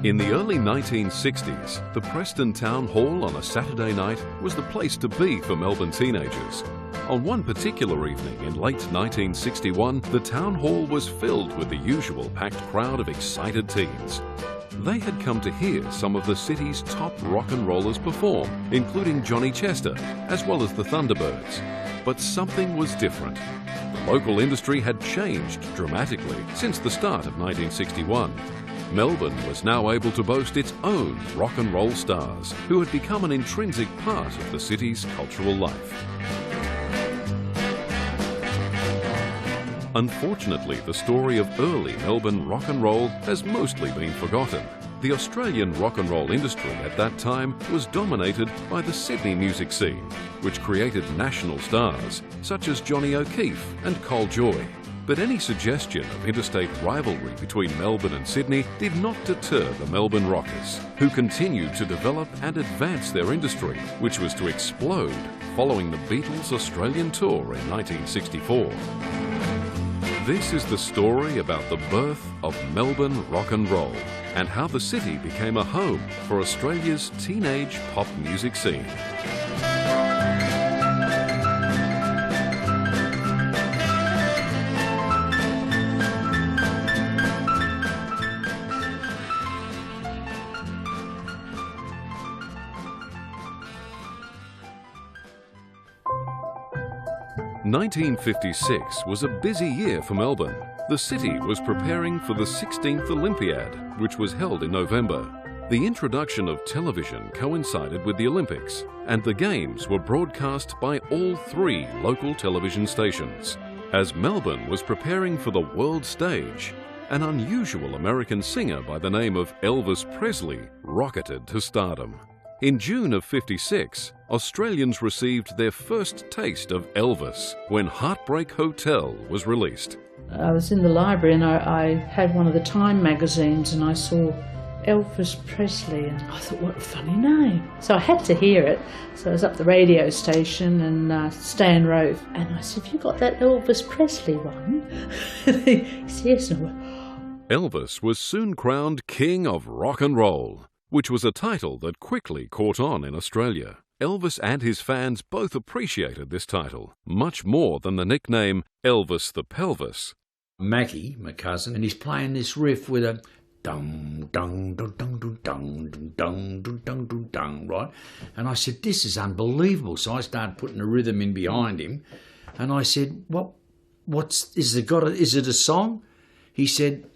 In the early 1960s, the Preston Town Hall on a Saturday night was the place to be for Melbourne teenagers. On one particular evening in late 1961, the town hall was filled with the usual packed crowd of excited teens. They had come to hear some of the city's top rock and rollers perform, including Johnny Chester, as well as the Thunderbirds. But something was different. The local industry had changed dramatically since the start of 1961. Melbourne was now able to boast its own rock and roll stars, who had become an intrinsic part of the city's cultural life. Unfortunately, the story of early Melbourne rock and roll has mostly been forgotten. The Australian rock and roll industry at that time was dominated by the Sydney music scene, which created national stars such as Johnny O'Keefe and Col Joy. But any suggestion of interstate rivalry between Melbourne and Sydney did not deter the Melbourne rockers, who continued to develop and advance their industry, which was to explode following the Beatles' Australian tour in 1964. This is the story about the birth of Melbourne rock and roll and how the city became a home for Australia's teenage pop music scene. (1956) was a busy year for Melbourne. The city was preparing for the 16th Olympiad, which was held in November. The introduction of television coincided with the Olympics, and the Games were broadcast by all three local television stations. As Melbourne was preparing for the world stage, an unusual American singer by the name of Elvis Presley rocketed to stardom. In June of '56, Australians received their first taste of Elvis when Heartbreak Hotel was released. I was in the library and I had one of the Time magazines and I saw Elvis Presley and I thought, what a funny name. So I had to hear it. So I was up the radio station and Stan Rove and I said, have you got that Elvis Presley one? He said, yes. And I went, Elvis was soon crowned King of Rock and Roll, which was a title that quickly caught on in Australia. Elvis and his fans both appreciated this title, much more than the nickname Elvis the Pelvis. Mackie, my cousin, and he's playing this riff with a dung, dung, dung, dung, dung, dung, dung, dung, dung, dung, dung, right? And I said, this is unbelievable. So I started putting a rhythm in behind him, and I said, is it a song? He said,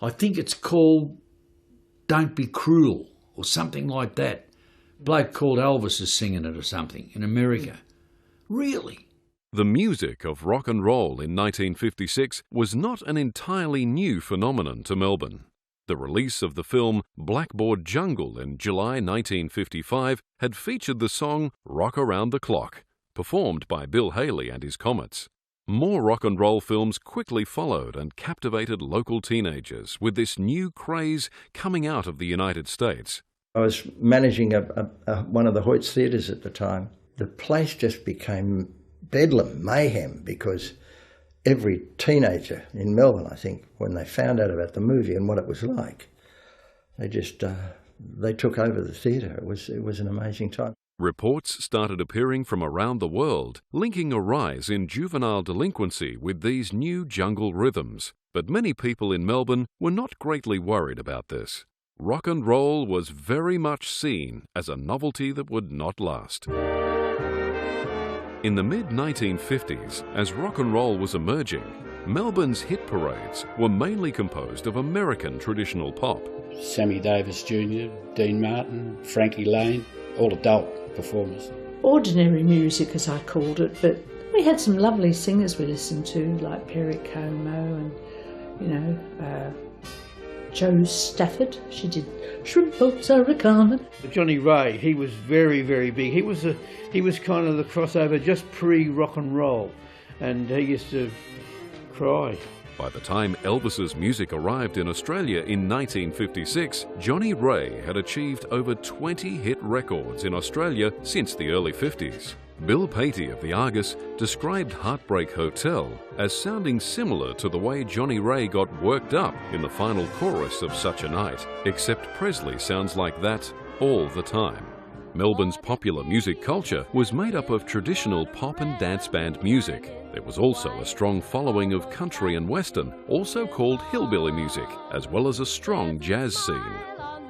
I think it's called Don't Be Cruel, or something like that. Bloke called Elvis is singing it or something in America. Really? The music of rock and roll in 1956 was not an entirely new phenomenon to Melbourne. The release of the film Blackboard Jungle in July 1955 had featured the song Rock Around the Clock, performed by Bill Haley and his Comets. More rock and roll films quickly followed and captivated local teenagers with this new craze coming out of the United States. I was managing one of the Hoyts theatres at the time. The place just became bedlam, mayhem, because every teenager in Melbourne, I think, when they found out about the movie and what it was like, they took over the theatre. It was an amazing time. Reports started appearing from around the world, linking a rise in juvenile delinquency with these new jungle rhythms. But many people in Melbourne were not greatly worried about this. Rock and roll was very much seen as a novelty that would not last. In the mid-1950s, as rock and roll was emerging, Melbourne's hit parades were mainly composed of American traditional pop. Sammy Davis Jr., Dean Martin, Frankie Lane, all adult performers. Ordinary music, as I called it, but we had some lovely singers we listened to, like Perry Como and, Jo Stafford. She did Shrimp Boats Are A-Comin'. Johnny Ray, he was very, very big. He was kind of the crossover just pre-rock and roll, and he used to cry. By the time Elvis's music arrived in Australia in 1956, Johnny Ray had achieved over 20 hit records in Australia since the early 50s. Bill Patey of the Argus described Heartbreak Hotel as sounding similar to the way Johnny Ray got worked up in the final chorus of Such a Night, except Presley sounds like that all the time. Melbourne's popular music culture was made up of traditional pop and dance band music. There was also a strong following of country and western, also called hillbilly music, as well as a strong jazz scene.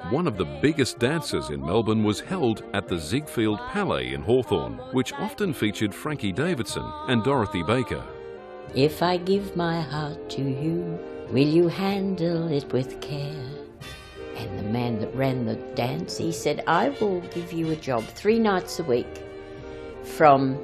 One of the biggest dances in Melbourne was held at the Ziegfeld Palais in Hawthorne, which often featured Frankie Davidson and Dorothy Baker. If I give my heart to you, will you handle it with care? And the man that ran the dance, he said, I will give you a job 3 nights a week from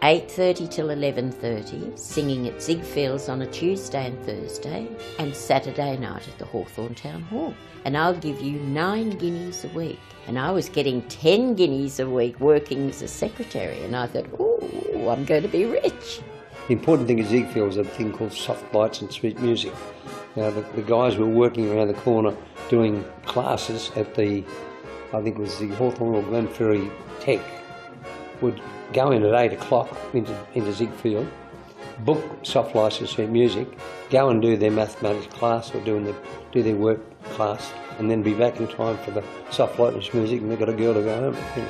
8:30 till 11:30, singing at Ziegfeld's on a Tuesday and Thursday, and Saturday night at the Hawthorne Town Hall. And I'll give you 9 guineas a week. And I was getting 10 guineas a week working as a secretary, and I thought, oh, I'm going to be rich. The important thing at Ziegfeld was a thing called soft lights and sweet music. Now, the guys were working around the corner doing classes at I think it was the Hawthorne or Glenferrie Tech, would go in at 8 o'clock into Ziegfeld, book soft lights and sweet music, go and do their mathematics class or do their work class, and then be back in time for the soft light and music, and they've got a girl to go home with.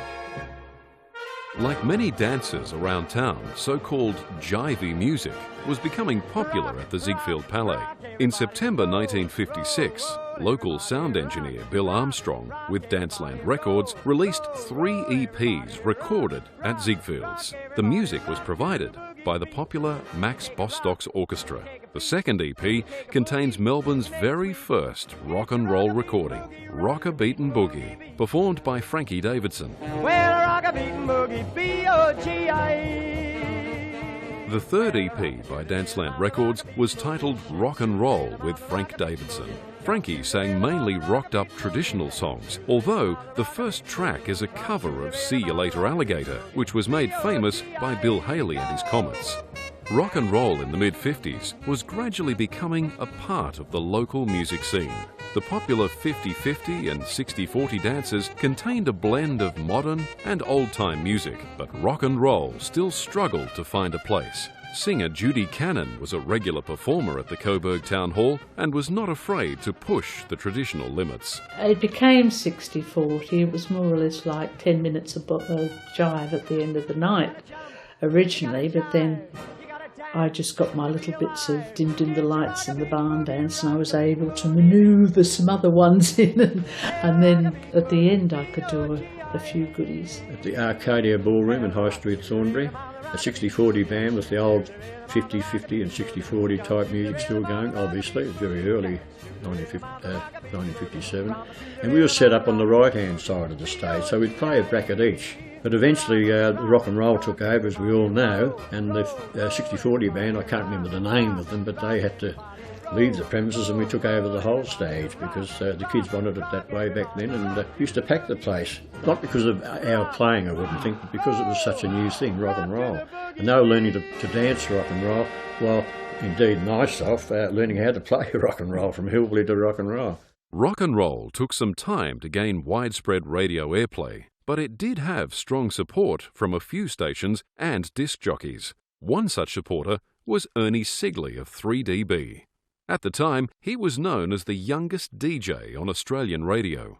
Like many dances around town, so-called jivey music was becoming popular at the Ziegfeld Palais. In September 1956, local sound engineer Bill Armstrong, with Danceland Records, released 3 EPs recorded at Ziegfeld's. The music was provided by the popular Max Bostock's Orchestra. The second EP contains Melbourne's very first rock and roll recording, Rock a Beatin' Boogie, performed by Frankie Davidson. Well, rock a beatin' boogie, B-O-G-I-E. The third EP by Danceland Records was titled Rock and Roll with Frank Davidson. Frankie sang mainly rocked-up traditional songs, although the first track is a cover of See You Later Alligator, which was made famous by Bill Haley and his Comets. Rock and roll in the mid-50s was gradually becoming a part of the local music scene. The popular 50-50 and 60-40 dances contained a blend of modern and old-time music, but rock and roll still struggled to find a place. Singer Judy Cannon was a regular performer at the Coburg Town Hall and was not afraid to push the traditional limits. It became 60-40. It was more or less like 10 minutes of jive at the end of the night originally, but then I just got my little bits of Dim Dim the Lights and the barn dance, and I was able to manoeuvre some other ones in, and then at the end I could do a few goodies. At the Arcadia Ballroom in High Street, Thornbury, a 60-40 band with the old 50-50 and 60-40 type music still going, obviously, very early 1957. And we were set up on the right-hand side of the stage, so we'd play a bracket each. But eventually rock and roll took over, as we all know, and the 60-40 band, I can't remember the name of them, but they had to leave the premises and we took over the whole stage because the kids wanted it that way back then, and used to pack the place. Not because of our playing, I wouldn't think, but because it was such a new thing, rock and roll. And they were learning to dance rock and roll, while indeed myself learning how to play rock and roll, from hillbilly to rock and roll. Rock and roll took some time to gain widespread radio airplay, but it did have strong support from a few stations and disc jockeys. One such supporter was Ernie Sigley of 3DB. At the time, he was known as the youngest DJ on Australian radio.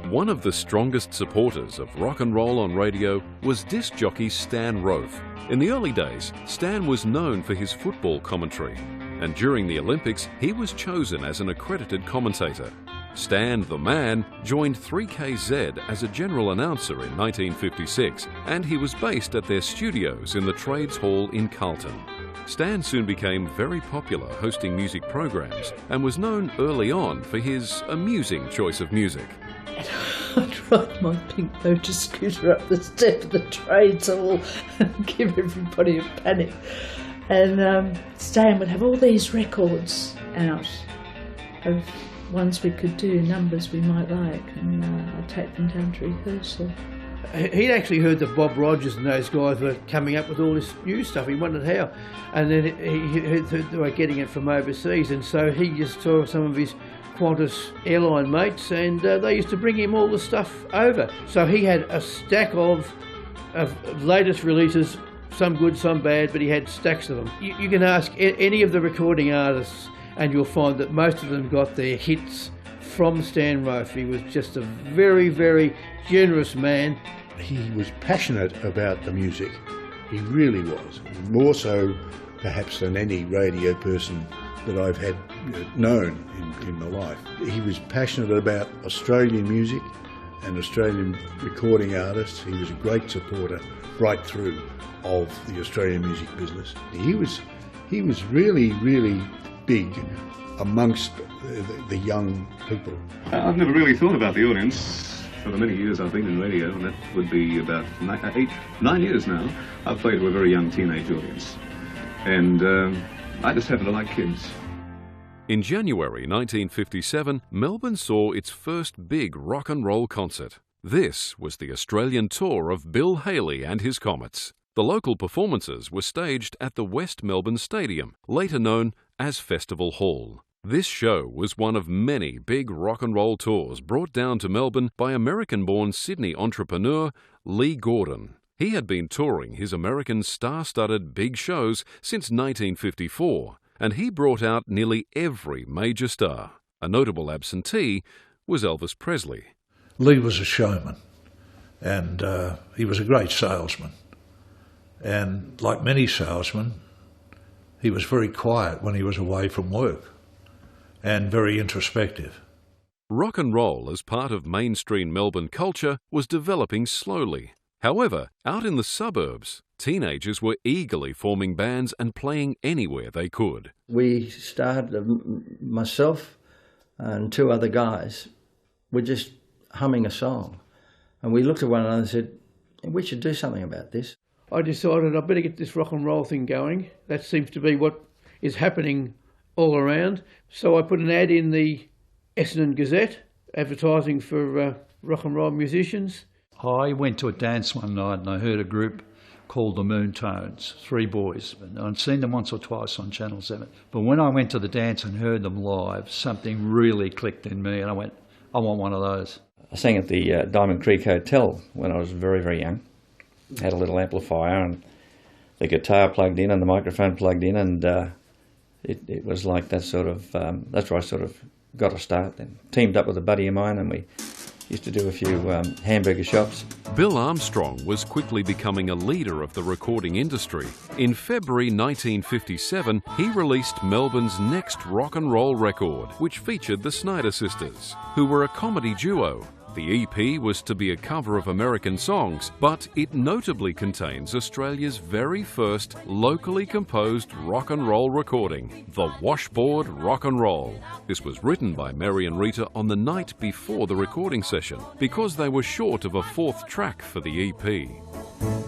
One of the strongest supporters of rock and roll on radio was disc jockey Stan Rofe. In the early days, Stan was known for his football commentary, and during the Olympics, he was chosen as an accredited commentator. Stan the Man joined 3KZ as a general announcer in 1956, and he was based at their studios in the Trades Hall in Carlton. Stan soon became very popular hosting music programs and was known early on for his amusing choice of music. I'd ride my pink motor scooter up the step of the Trades Hall and give everybody a panic. And Stan would have all these records out of ones we could do, numbers we might like, and I'd take them down to rehearsal. He'd actually heard that Bob Rogers and those guys were coming up with all this new stuff. He wondered how, and then he heard that they were getting it from overseas, and so he just saw some of his Qantas airline mates, and they used to bring him all the stuff over. So he had a stack of of latest releases, some good, some bad, but he had stacks of them. You can ask any of the recording artists and you'll find that most of them got their hits from Stan Rofe. He was just a very, very generous man. He was passionate about the music. He really was. More so perhaps than any radio person that I've had known in my life. He was passionate about Australian music and Australian recording artists. He was a great supporter right through of the Australian music business. He was really, really big amongst the young people. I've never really thought about the audience for the many years I've been in radio, and that would be about 9 years now. I've played to a very young teenage audience, and I just happen to like kids. In January 1957, Melbourne saw its first big rock and roll concert. This was the Australian tour of Bill Haley and his Comets. The local performances were staged at the West Melbourne Stadium, later known as Festival Hall. This show was one of many big rock and roll tours brought down to Melbourne by American-born Sydney entrepreneur Lee Gordon. He had been touring his American star-studded big shows since 1954, and he brought out nearly every major star. A notable absentee was Elvis Presley. Lee was a showman, and he was a great salesman. And like many salesmen, he was very quiet when he was away from work and very introspective. Rock and roll as part of mainstream Melbourne culture was developing slowly. However, out in the suburbs, teenagers were eagerly forming bands and playing anywhere they could. We started, myself and two other guys, were just humming a song. And we looked at one another and said, we should do something about this. I decided I better get this rock and roll thing going. That seems to be what is happening all around. So I put an ad in the Essendon Gazette advertising for rock and roll musicians. I went to a dance one night and I heard a group called the Moontones, 3 boys. I'd seen them once or twice on Channel 7. But when I went to the dance and heard them live, something really clicked in me and I went, I want one of those. I sang at the Diamond Creek Hotel when I was very, very young. Had a little amplifier and the guitar plugged in and the microphone plugged in, and it was like that sort of, that's where I sort of got a start then. Teamed up with a buddy of mine and we used to do a few hamburger shops. Bill Armstrong was quickly becoming a leader of the recording industry. In February 1957, he released Melbourne's next rock and roll record, which featured the Snyder Sisters, who were a comedy duo. The EP was to be a cover of American songs, but it notably contains Australia's very first locally composed rock and roll recording, the Washboard Rock and Roll. This was written by Mary and Rita on the night before the recording session, because they were short of a 4th track for the EP.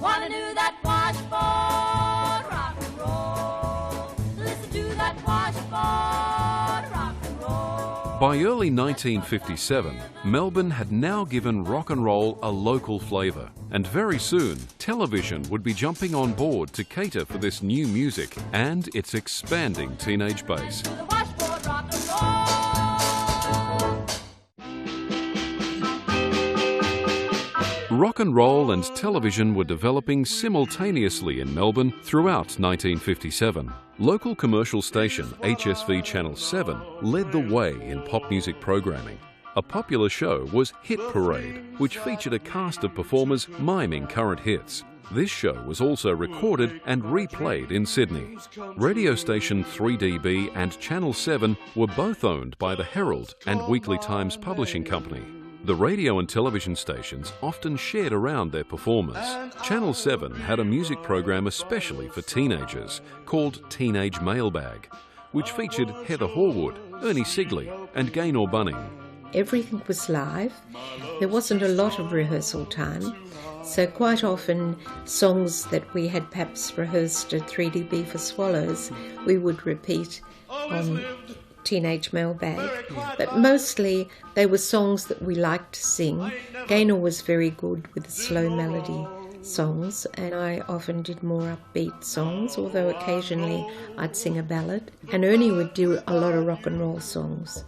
Wanna do that washboard rock and roll? Listen to that washboard rock and roll. By early 1957, Melbourne had now given rock and roll a local flavour, and very soon television would be jumping on board to cater for this new music and its expanding teenage base. Rock and roll and television were developing simultaneously in Melbourne throughout 1957. Local commercial station HSV Channel 7 led the way in pop music programming. A popular show was Hit Parade, which featured a cast of performers miming current hits. This show was also recorded and replayed in Sydney. Radio station 3DB and Channel 7 were both owned by the Herald and Weekly Times Publishing Company. The radio and television stations often shared around their performers. Channel 7 had a music program especially for teenagers called Teenage Mailbag, which featured Heather Horwood, Ernie Sigley and Gaynor Bunning. Everything was live. There wasn't a lot of rehearsal time, so quite often songs that we had perhaps rehearsed at 3DB for Swallows, we would repeat on Teenage Mailbag, but mostly they were songs that we liked to sing. Gaynor was very good with the slow melody songs, and I often did more upbeat songs, although occasionally I'd sing a ballad. And Ernie would do a lot of rock and roll songs,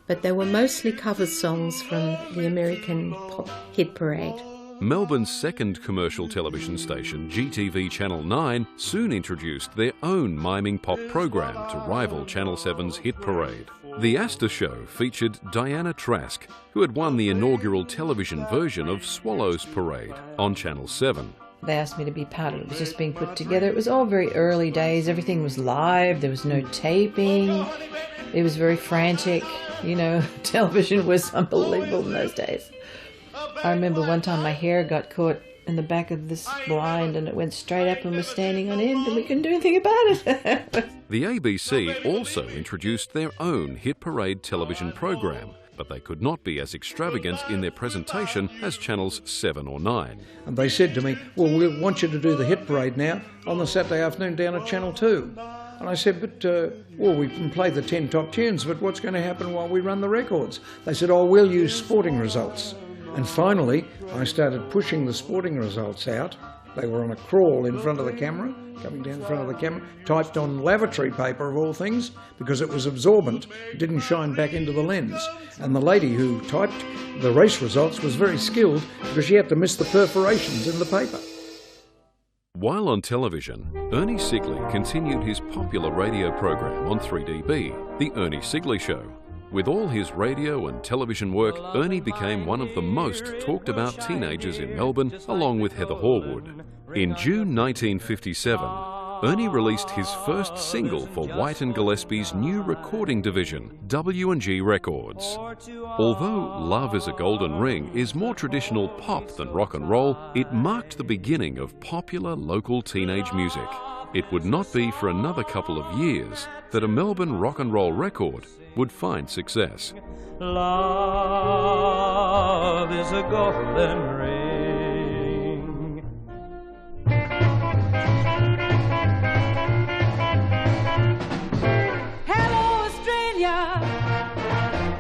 but they were mostly cover songs from the American pop hit parade. Melbourne's second commercial television station, GTV Channel 9, soon introduced their own miming pop program to rival Channel 7's Hit Parade. The Astor Show featured Diana Trask, who had won the inaugural television version of Swallows Parade on Channel 7. They asked me to be part of it. It was just being put together. It was all very early days. Everything was live. There was no taping. It was very frantic. You know, television was unbelievable in those days. I remember one time my hair got caught in the back of this blind and it went straight up and was standing on end and we couldn't do anything about it. The ABC also introduced their own Hit Parade television program, but they could not be as extravagant in their presentation as Channels 7 or 9. And they said to me, well, we want you to do the Hit Parade now on the Saturday afternoon down at Channel 2. And I said, but, well, we can play the 10 top tunes, but what's going to happen while we run the records? They said, oh, we'll use sporting results. And finally, I started pushing the sporting results out. They were on a crawl in front of the camera, coming down in front of the camera, typed on lavatory paper of all things, because it was absorbent. It didn't shine back into the lens. And the lady who typed the race results was very skilled because she had to miss the perforations in the paper. While on television, Ernie Sigley continued his popular radio program on 3DB, The Ernie Sigley Show. With all his radio and television work, Ernie became one of the most talked about teenagers in Melbourne, along with Heather Horwood. In June 1957, Ernie released his first single for White and Gillespie's new recording division, W&G Records. Although Love is a Golden Ring is more traditional pop than rock and roll, it marked the beginning of popular local teenage music. It would not be for another couple of years that a Melbourne rock and roll record would find success. Love is a golden ring. Hello, Australia.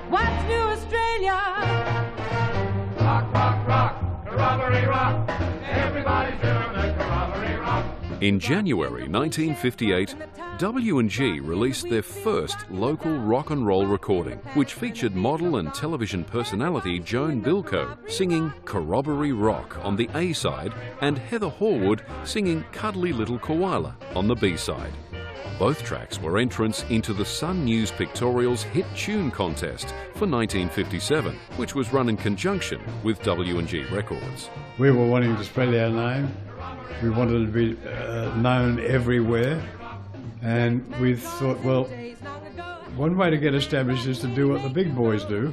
What's new, Australia? Rock, rock, rock, Rivalry rock. Everybody's doing the Rivalry rock. In January 1958, W&G released their first local rock and roll recording, which featured model and television personality Joan Bilko singing Corroboree Rock on the A side and Heather Horwood singing Cuddly Little Koala on the B side. Both tracks were entrants into the Sun News Pictorial's Hit Tune Contest for 1957, which was run in conjunction with W&G Records. We were wanting to spread our name. We wanted to be known everywhere, and we thought, well, one way to get established is to do what the big boys do.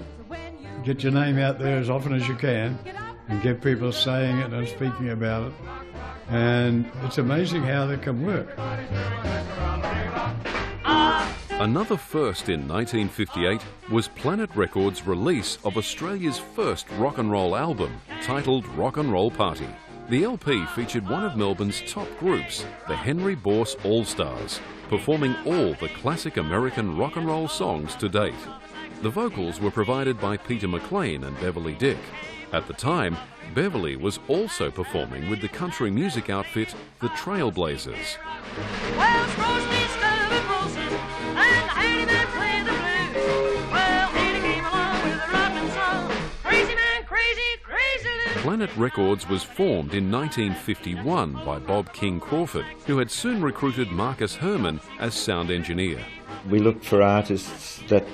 Get your name out there as often as you can and get people saying it and speaking about it. And it's amazing how that can work. Another first in 1958 was Planet Records' release of Australia's first rock and roll album, titled Rock and Roll Party. The LP featured one of Melbourne's top groups, the Henry Bourse All-Stars, performing all the classic American rock and roll songs to date. The vocals were provided by Peter McLean and Beverly Dick. At the time, Beverly was also performing with the country music outfit The Trailblazers. Well, Crosby's covered roses, and Handy Man played the blues. Well, Handy came along with a rockin' song. Crazy man, crazy, crazy little. Planet Records was formed in 1951 by Bob King Crawford, who had soon recruited Marcus Herman as sound engineer. We looked for artists that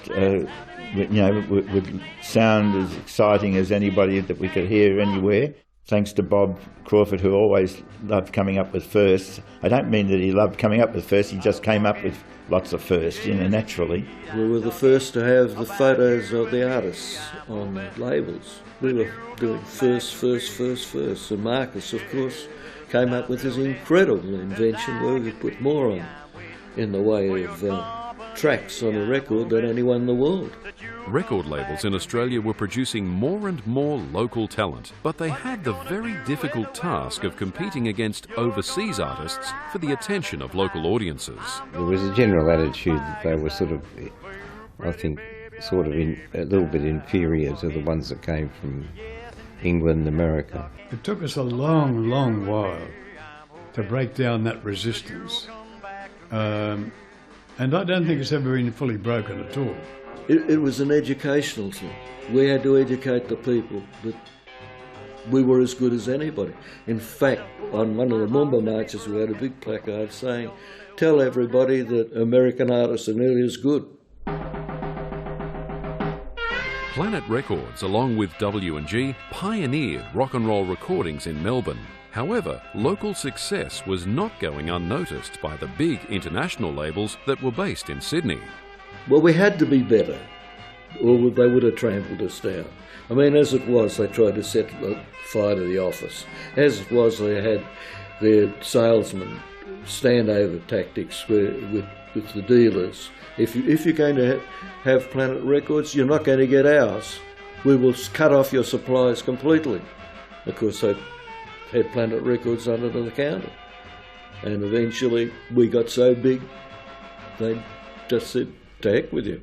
would sound as exciting as anybody that we could hear anywhere. Thanks to Bob Crawford, who always loved coming up with firsts. I don't mean that he loved coming up with firsts, he just came up with lots of firsts, naturally. We were the first to have the photos of the artists on labels. We were doing first. And Marcus, of course, came up with his incredible invention where we could put more on in the way of tracks on a record than anyone in the world. Record labels in Australia were producing more and more local talent, but they had the very difficult task of competing against overseas artists for the attention of local audiences. There was a general attitude that they were sort of a little bit inferior to the ones that came from England and America. It took us a long while to break down that resistance. And I don't think it's ever been fully broken at all. It was an educational thing. We had to educate the people that we were as good as anybody. In fact, on one of the Mumba marches we had a big placard saying, tell everybody that American artists are nearly as good. Planet Records, along with W&G, pioneered rock and roll recordings in Melbourne. However, local success was not going unnoticed by the big international labels that were based in Sydney. Well, we had to be better, or they would have trampled us down. I mean, as it was, they tried to set fire to the office. As it was, they had their salesmen standover tactics with the dealers. If you're going to have Planet Records, you're not going to get ours. We will cut off your supplies completely. Of course, they had Planet Records under the counter. And eventually, we got so big, they just said, to heck with you.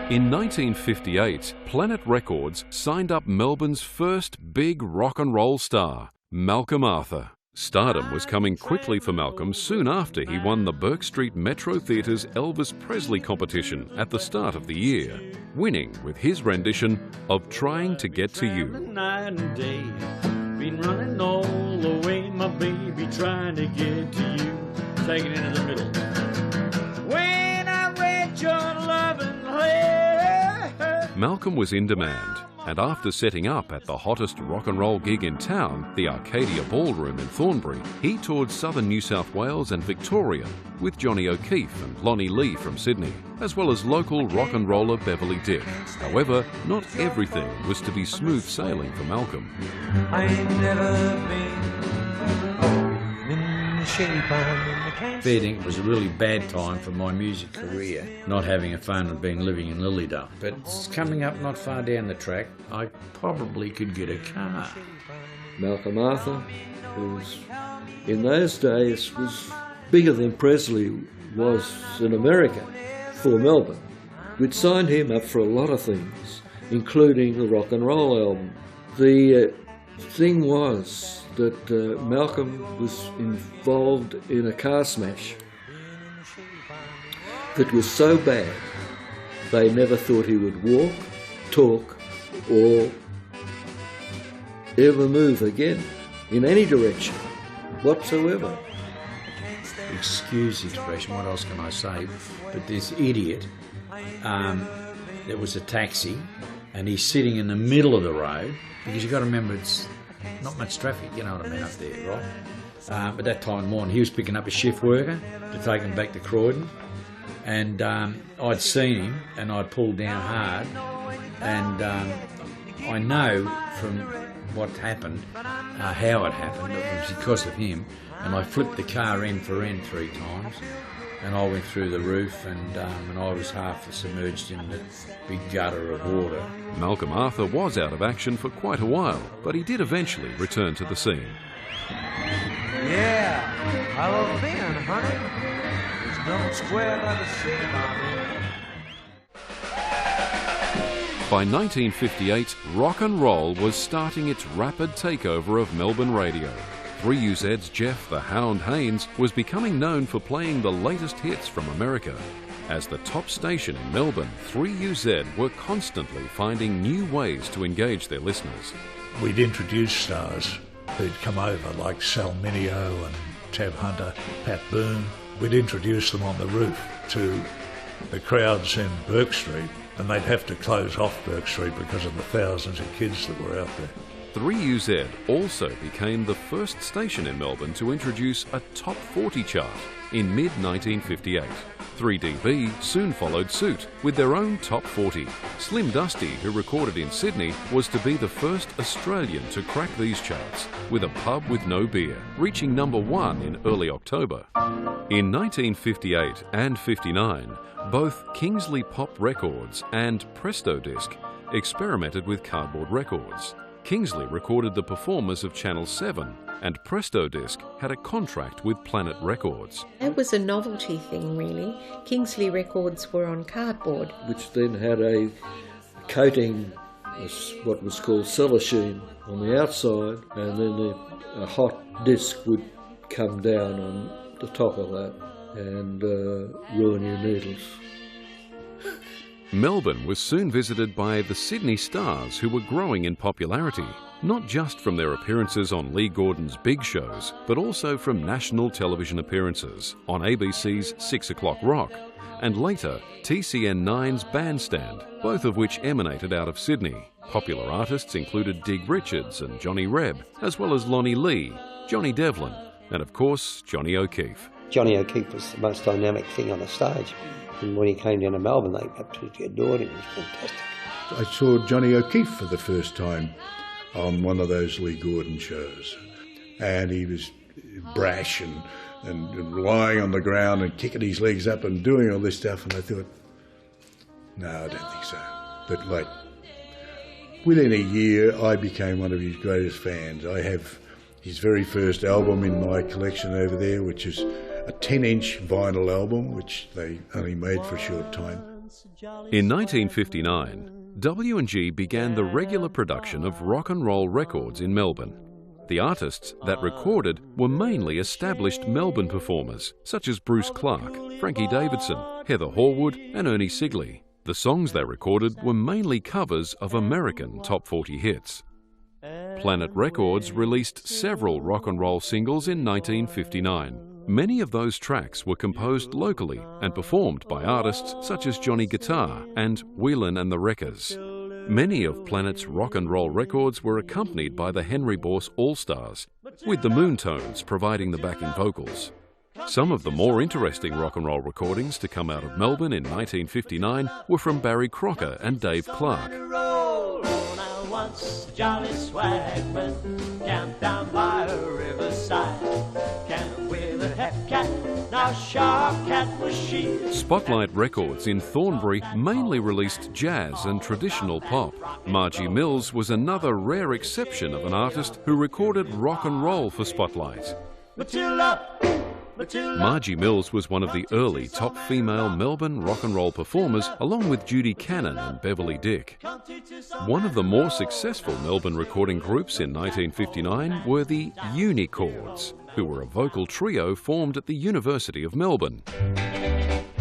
In 1958, Planet Records signed up Melbourne's first big rock and roll star, Malcolm Arthur. Stardom was coming quickly for Malcolm soon after he won the Bourke Street Metro Theatre's Elvis Presley competition at the start of the year, winning with his rendition of Trying to Get to You. Night and day, been running all the way, my baby, trying to get to you. Take it into the middle. When I read your loving letter. Malcolm was in demand, and after setting up at the hottest rock and roll gig in town, the Arcadia Ballroom in Thornbury, he toured southern New South Wales and Victoria with Johnny O'Keefe and Lonnie Lee from Sydney, as well as local rock and roller Beverly Dick. However, not everything was to be smooth sailing for Malcolm. I ain't never been in the shape I'm in. Fair dinkum, it was a really bad time for my music career, not having a phone and being living in Lilydale. But it's coming up not far down the track, I probably could get a car. Malcolm Arthur, was, in those days, was bigger than Presley was in America for Melbourne. We'd signed him up for a lot of things, including the rock and roll album. The thing was that Malcolm was involved in a car smash that was so bad they never thought he would walk, talk, or ever move again in any direction whatsoever. Excuse the expression, what else can I say? But this idiot, there was a taxi and he's sitting in the middle of the road, because you've got to remember it's not much traffic, you know what I mean, up there, right? At that time in the morning, he was picking up a shift worker to take him back to Croydon, and I'd seen him and I'd pulled down hard, and I know from what happened, how it happened, it was because of him, and I flipped the car end for end 3 times, and I went through the roof, and I was half submerged in the big gutter of water. Malcolm Arthur was out of action for quite a while, but he did eventually return to the scene. Yeah, I love being, honey. It's nothing square like the city, mommy. By 1958, rock and roll was starting its rapid takeover of Melbourne radio. 3UZ's Jeff the Hound Haynes was becoming known for playing the latest hits from America. As the top station in Melbourne, 3UZ were constantly finding new ways to engage their listeners. We'd introduce stars who'd come over, like Sal Mineo and Tab Hunter, Pat Boone. We'd introduce them on the roof to the crowds in Bourke Street, and they'd have to close off Bourke Street because of the thousands of kids that were out there. 3UZ also became the first station in Melbourne to introduce a top 40 chart in mid-1958. 3DB soon followed suit with their own top 40. Slim Dusty, who recorded in Sydney, was to be the first Australian to crack these charts with A Pub With No Beer, reaching number 1 in early October. In 1958 and 59, both Kingsley Pop Records and Presto Disc experimented with cardboard records. Kingsley recorded the performers of Channel 7, and Presto Disc had a contract with Planet Records. It was a novelty thing, really. Kingsley Records were on cardboard, which then had a coating, what was called cellophane, on the outside, and then a hot disc would come down on the top of that and ruin your needles. Melbourne was soon visited by the Sydney stars who were growing in popularity. not just from their appearances on Lee Gordon's big shows, but also from national television appearances on ABC's 6 o'clock Rock, and later TCN9's Bandstand, both of which emanated out of Sydney. Popular artists included Dig Richards and Johnny Reb, as well as Lonnie Lee, Johnny Devlin, and of course Johnny O'Keefe. Johnny O'Keefe was the most dynamic thing on the stage, and when he came down to Melbourne they absolutely adored him. It was fantastic. I saw Johnny O'Keefe for the first time on one of those Lee Gordon shows, and he was brash and lying on the ground and kicking his legs up and doing all this stuff, and I thought, no, I don't think so. But like, within a year I became one of his greatest fans. I have his very first album in my collection over there, which is a 10-inch vinyl album, which they only made for a short time. In 1959, W&G began the regular production of rock and roll records in Melbourne. The artists that recorded were mainly established Melbourne performers, such as Bruce Clark, Frankie Davidson, Heather Horwood and Ernie Sigley. The songs they recorded were mainly covers of American top 40 hits. Planet Records released several rock and roll singles in 1959. Many of those tracks were composed locally and performed by artists such as Johnny Guitar and Whelan and the Wreckers. Many of Planet's rock and roll records were accompanied by the Henry Bourse All-Stars, with the Moontones providing the backing vocals. Some of the more interesting rock and roll recordings to come out of Melbourne in 1959 were from Barry Crocker and Dave Clark. Once jolly swagman camped down by a riverside, camped with a het cat, now sharp cat was she. Spotlight Records in Thornbury mainly released jazz and traditional pop. Margie Mills was another rare exception of an artist who recorded rock and roll for Spotlight. Matilda! Margie Mills was one of the early top female Melbourne rock and roll performers, along with Judy Cannon and Beverly Dick. One of the more successful Melbourne recording groups in 1959 were the Unichords, who were a vocal trio formed at the University of Melbourne.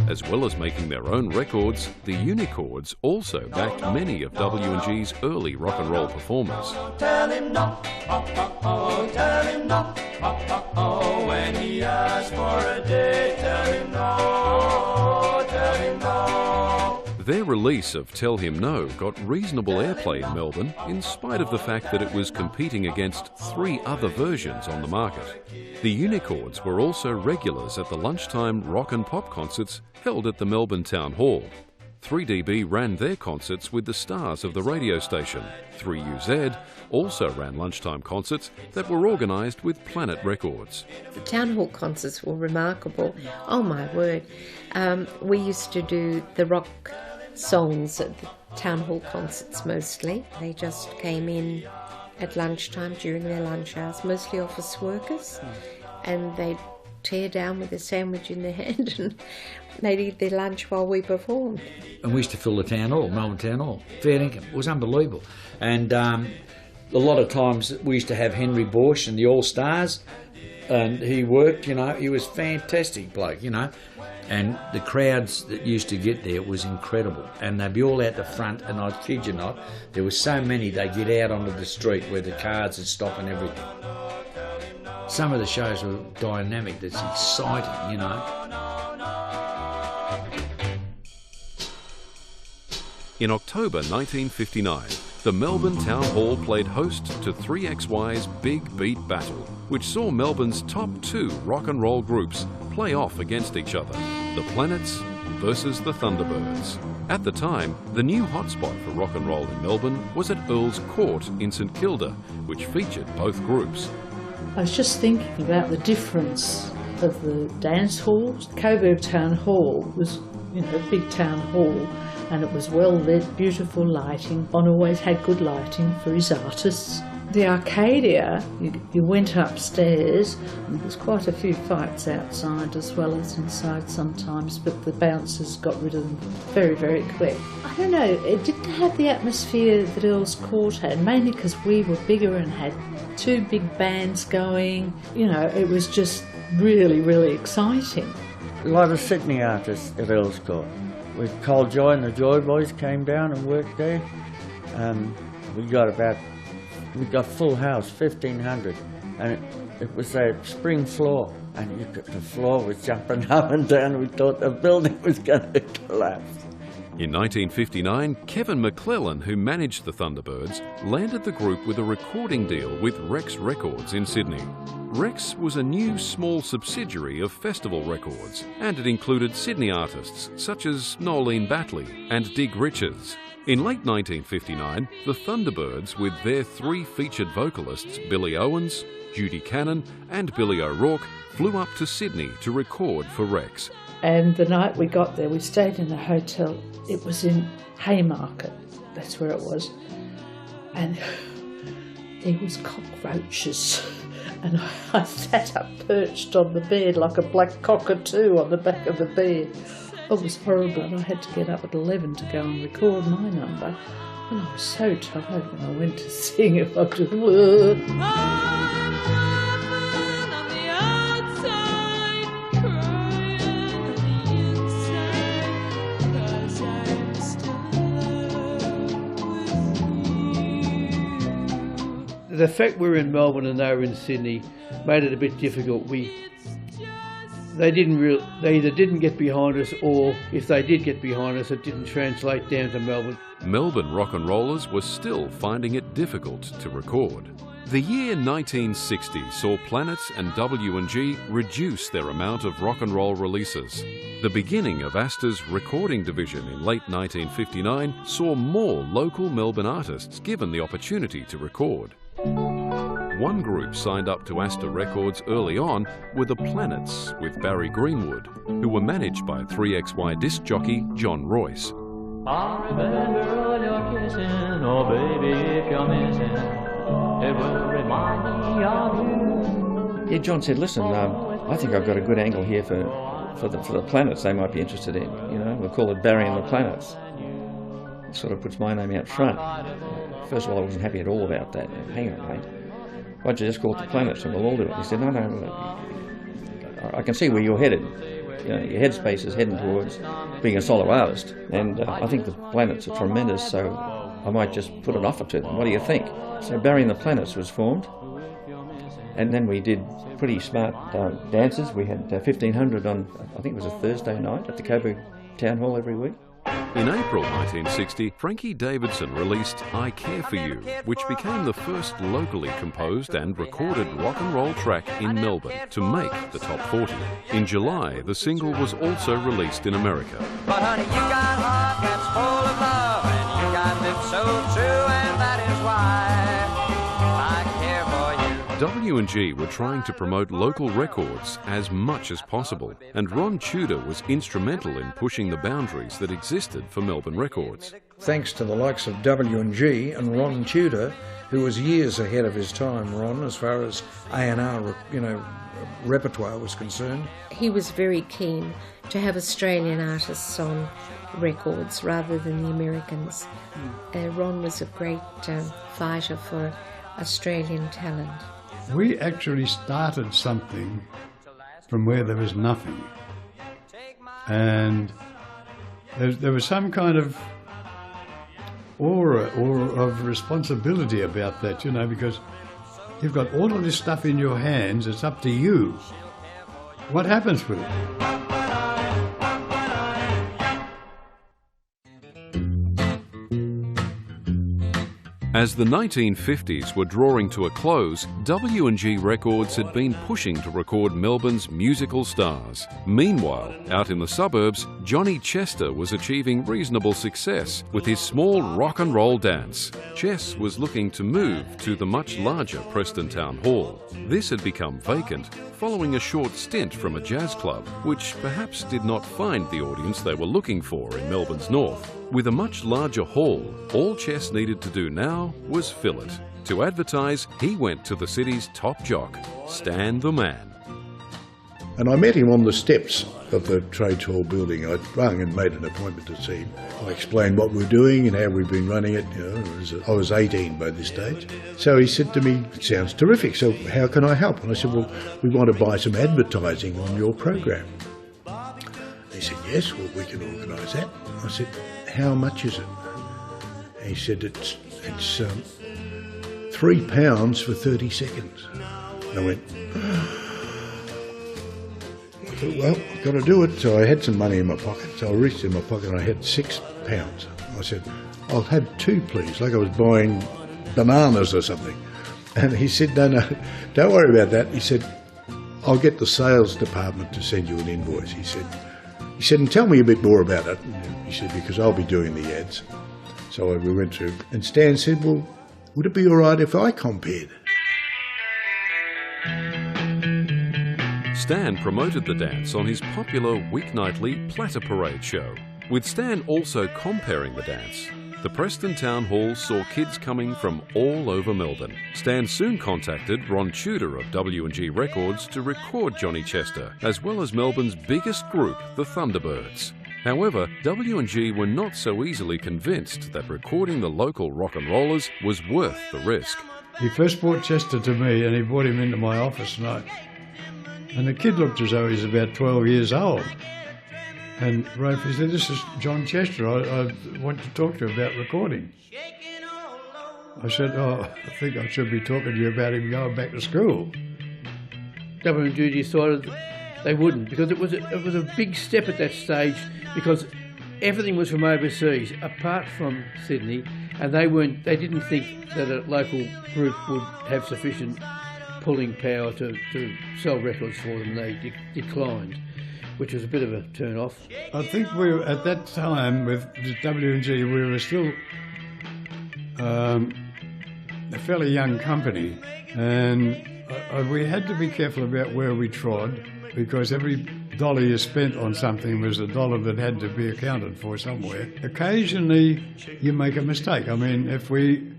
As well as making their own records, the Unichords also backed many of W&G's early rock and roll performers. Tell him no, oh, oh, tell him no, oh, oh, when he asks for a date, tell him no, tell him no. Their release of Tell Him No got reasonable airplay in Melbourne, in spite of the fact that it was competing against 3 other versions on the market. The Unichords were also regulars at the lunchtime rock and pop concerts held at the Melbourne Town Hall. 3DB ran their concerts with the stars of the radio station. 3UZ also ran lunchtime concerts that were organised with Planet Records. The Town Hall concerts were remarkable. Oh my word. We used to do the rock songs at the Town Hall concerts mostly. They just came in at lunchtime during their lunch hours, mostly office workers, and they'd tear down with a sandwich in their hand and they'd eat their lunch while we performed. And we used to fill the Town Hall, Melbourne Town Hall, fair income. It was unbelievable. And a lot of times we used to have Henry Bourse and the All-Stars, and he worked, you know, he was a fantastic bloke, you know. And the crowds that used to get there was incredible. And they'd be all out the front, and I kid you not, there were so many they'd get out onto the street where the cars would stop and everything. Some of the shows were dynamic, that's exciting, you know. In October 1959, the Melbourne Town Hall played host to 3XY's Big Beat Battle, which saw Melbourne's top 2 rock and roll groups play off against each other, the Planets versus the Thunderbirds. At the time, the new hotspot for rock and roll in Melbourne was at Earl's Court in St Kilda, which featured both groups. I was just thinking about the difference of the dance halls. Coburg Town Hall was, you know, a big town hall, and it was well lit, beautiful lighting. Bon always had good lighting for his artists. The Arcadia, you went upstairs, and there was quite a few fights outside as well as inside sometimes, but the bouncers got rid of them very, very quick. I don't know, it didn't have the atmosphere that Earl's Court had, mainly because we were bigger and had 2 big bands going. You know, it was just really, really exciting. A lot of Sydney artists at Earl's Court. With Cole Joy and the Joy Boys came down and worked there. We got about we got full house, 1,500, and it was a spring floor, and the floor was jumping up and down. We thought the building was going to collapse. In 1959, Kevin McClellan, who managed the Thunderbirds, landed the group with a recording deal with Rex Records in Sydney. Rex was a new small subsidiary of Festival Records, and it included Sydney artists such as Nolene Batley and Dig Richards. In late 1959, the Thunderbirds, with their 3 featured vocalists, Billy Owens, Judy Cannon and Billy O'Rourke, flew up to Sydney to record for Rex. And the night we got there, we stayed in a hotel. It was in Haymarket, that's where it was. And there was cockroaches. And I sat up perched on the bed like a black cockatoo on the back of the bed. It was horrible, and I had to get up at 11 to go and record my number. And I was so tired when I went to sing it. I just... The fact we were in Melbourne and they were in Sydney made it a bit difficult. They either didn't get behind us, or if they did get behind us, it didn't translate down to Melbourne. Melbourne rock and rollers were still finding it difficult to record. The year 1960 saw Planets and W&G reduce their amount of rock and roll releases. The beginning of Astor's recording division in late 1959 saw more local Melbourne artists given the opportunity to record. One group signed up to Astor Records early on were the Planets with Barry Greenwood, who were managed by 3XY disc jockey John Royce. I remember all your kissing, oh baby, if you're missing, it will remind me of you. Yeah, John said, listen, I think I've got a good angle here for the Planets they might be interested in. You know, we'll call it Barry and the Planets. It sort of puts my name out front. First of all, I wasn't happy at all about that. Hang on, mate. Why don't you just call it the Planets and we'll all do it? He said, no, I can see where you're headed. You know, your headspace is heading towards being a solo artist. And I think the Planets are tremendous, so I might just put an offer to them. What do you think? So Barry and the Planets was formed. And then we did pretty smart dances. We had 1,500 on, I think it was a Thursday night at the Coburg Town Hall every week. In April 1960, Frankie Davidson released I Care For You, which became the first locally composed and recorded rock and roll track in Melbourne to make the top 40. In July, the single was also released in America. But honey, you got heart that's full of love, and you got lips so true, and that is why I care for you. W&G were trying to promote local records as much as possible, and Ron Tudor was instrumental in pushing the boundaries that existed for Melbourne records. Thanks to the likes of W&G and Ron Tudor, who was years ahead of his time, Ron, as far as A&R, repertoire was concerned. He was very keen to have Australian artists on records rather than the Americans. Ron was a great fighter for Australian talent. We actually started something from where there was nothing, and there was some kind of aura of responsibility about that, you know, because you've got all of this stuff in your hands. It's up to you. What happens with it? As the 1950s were drawing to a close, W&G Records had been pushing to record Melbourne's musical stars. Meanwhile, out in the suburbs, Johnny Chester was achieving reasonable success with his small rock and roll dance. Chess was looking to move to the much larger Preston Town Hall. This had become vacant following a short stint from a jazz club, which perhaps did not find the audience they were looking for in Melbourne's north. With a much larger hall, all Chess needed to do now was fill it. To advertise, he went to the city's top jock, Stan the Man. And I met him on the steps of the Trades Hall building. I'd rung and made an appointment to see him. I explained what we're doing and how we've been running it. You know, I was 18 by this stage. So he said to me, "It sounds terrific, so how can I help?" And I said, "Well, we want to buy some advertising on your program." He said, "Yes, well, we can organise that." I said, "How much is it?" He said, it's £3 for 30 seconds. And I went, I thought, well, I've got to do it. So I had some money in my pocket. So I reached in my pocket and I had £6. I said, I'll have 2, please, like I was buying bananas or something. And he said, no, don't worry about that. He said, I'll get the sales department to send you an invoice. He said, and tell me a bit more about it. He said, because I'll be doing the ads. So we went through, and Stan said, well, would it be all right if I compared? Stan promoted the dance on his popular weeknightly Platter Parade show, with Stan also comparing the dance. The Preston Town Hall saw kids coming from all over Melbourne. Stan soon contacted Ron Tudor of W&G Records to record Johnny Chester, as well as Melbourne's biggest group, the Thunderbirds. However, W&G were not so easily convinced that recording the local rock and rollers was worth the risk. He first brought Chester to me and he brought him into my office and the kid looked as though he's about 12 years old. And Rafe said, this is John Chester, I want to talk to you about recording. I said, oh, I think I should be talking to you about him going back to school. W&G decided they wouldn't, because it was a big step at that stage, because everything was from overseas, apart from Sydney, and they didn't think that a local group would have sufficient pulling power to sell records for them. They declined, which was a bit of a turn off. I think we were, at that time with W&G, we were still a fairly young company, and we had to be careful about where we trod, because every dollar you spent on something was a dollar that had to be accounted for somewhere. Occasionally you make a mistake. I mean, if we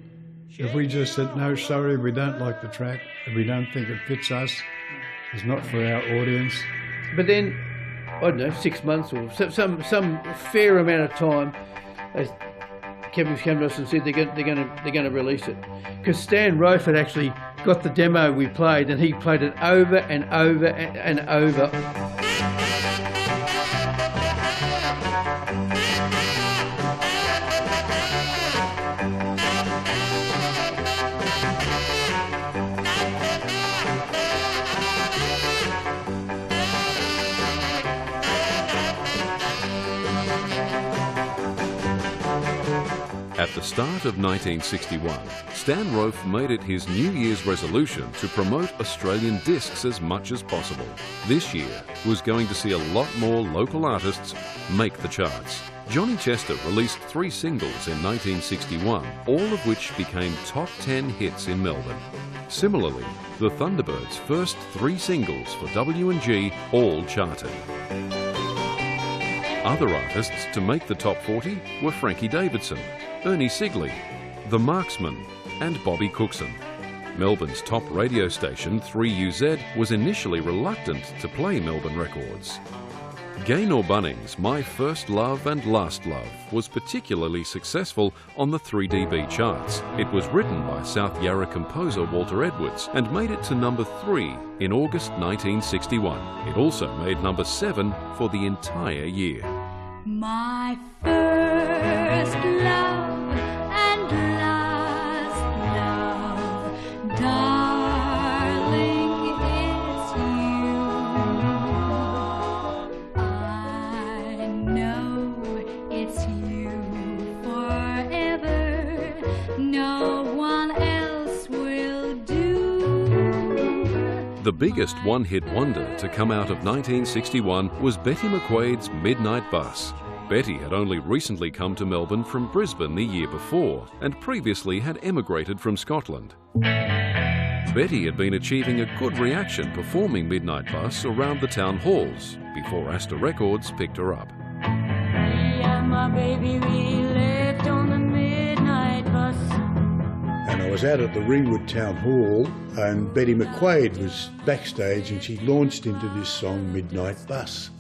just said, no, sorry, we don't like the track, we don't think it fits us, it's not for our audience. But then, I don't know, 6 months or some fair amount of time, Kevin came to us and said they're going to release it, because Stan Rofe had actually got the demo we played, and he played it over and over and over. At the start of 1961, Stan Rofe made it his New Year's resolution to promote Australian discs as much as possible. This year was going to see a lot more local artists make the charts. Johnny Chester released 3 singles in 1961, all of which became top 10 hits in Melbourne. Similarly, the Thunderbirds' first 3 singles for W&G all charted. Other artists to make the top 40 were Frankie Davidson, Ernie Sigley, The Marksmen and Bobby Cookson. Melbourne's top radio station 3UZ was initially reluctant to play Melbourne records. Gaynor Bunning's My First Love and Last Love was particularly successful on the 3DB charts. It was written by South Yarra composer Walter Edwards and made it to number 3 in August 1961. It also made number 7 for the entire year. My first love and last love, darling, it's you. I know it's you forever, no one else will do. The biggest one-hit wonder to come out of 1961 was Betty McQuaid's Midnight Bus. Betty had only recently come to Melbourne from Brisbane the year before, and previously had emigrated from Scotland. Betty had been achieving a good reaction performing Midnight Bus around the town halls before Astor Records picked her up. Me and my baby, we lived on the midnight bus. And I was out at the Ringwood Town Hall, and Betty McQuaid was backstage, and she launched into this song, Midnight Bus.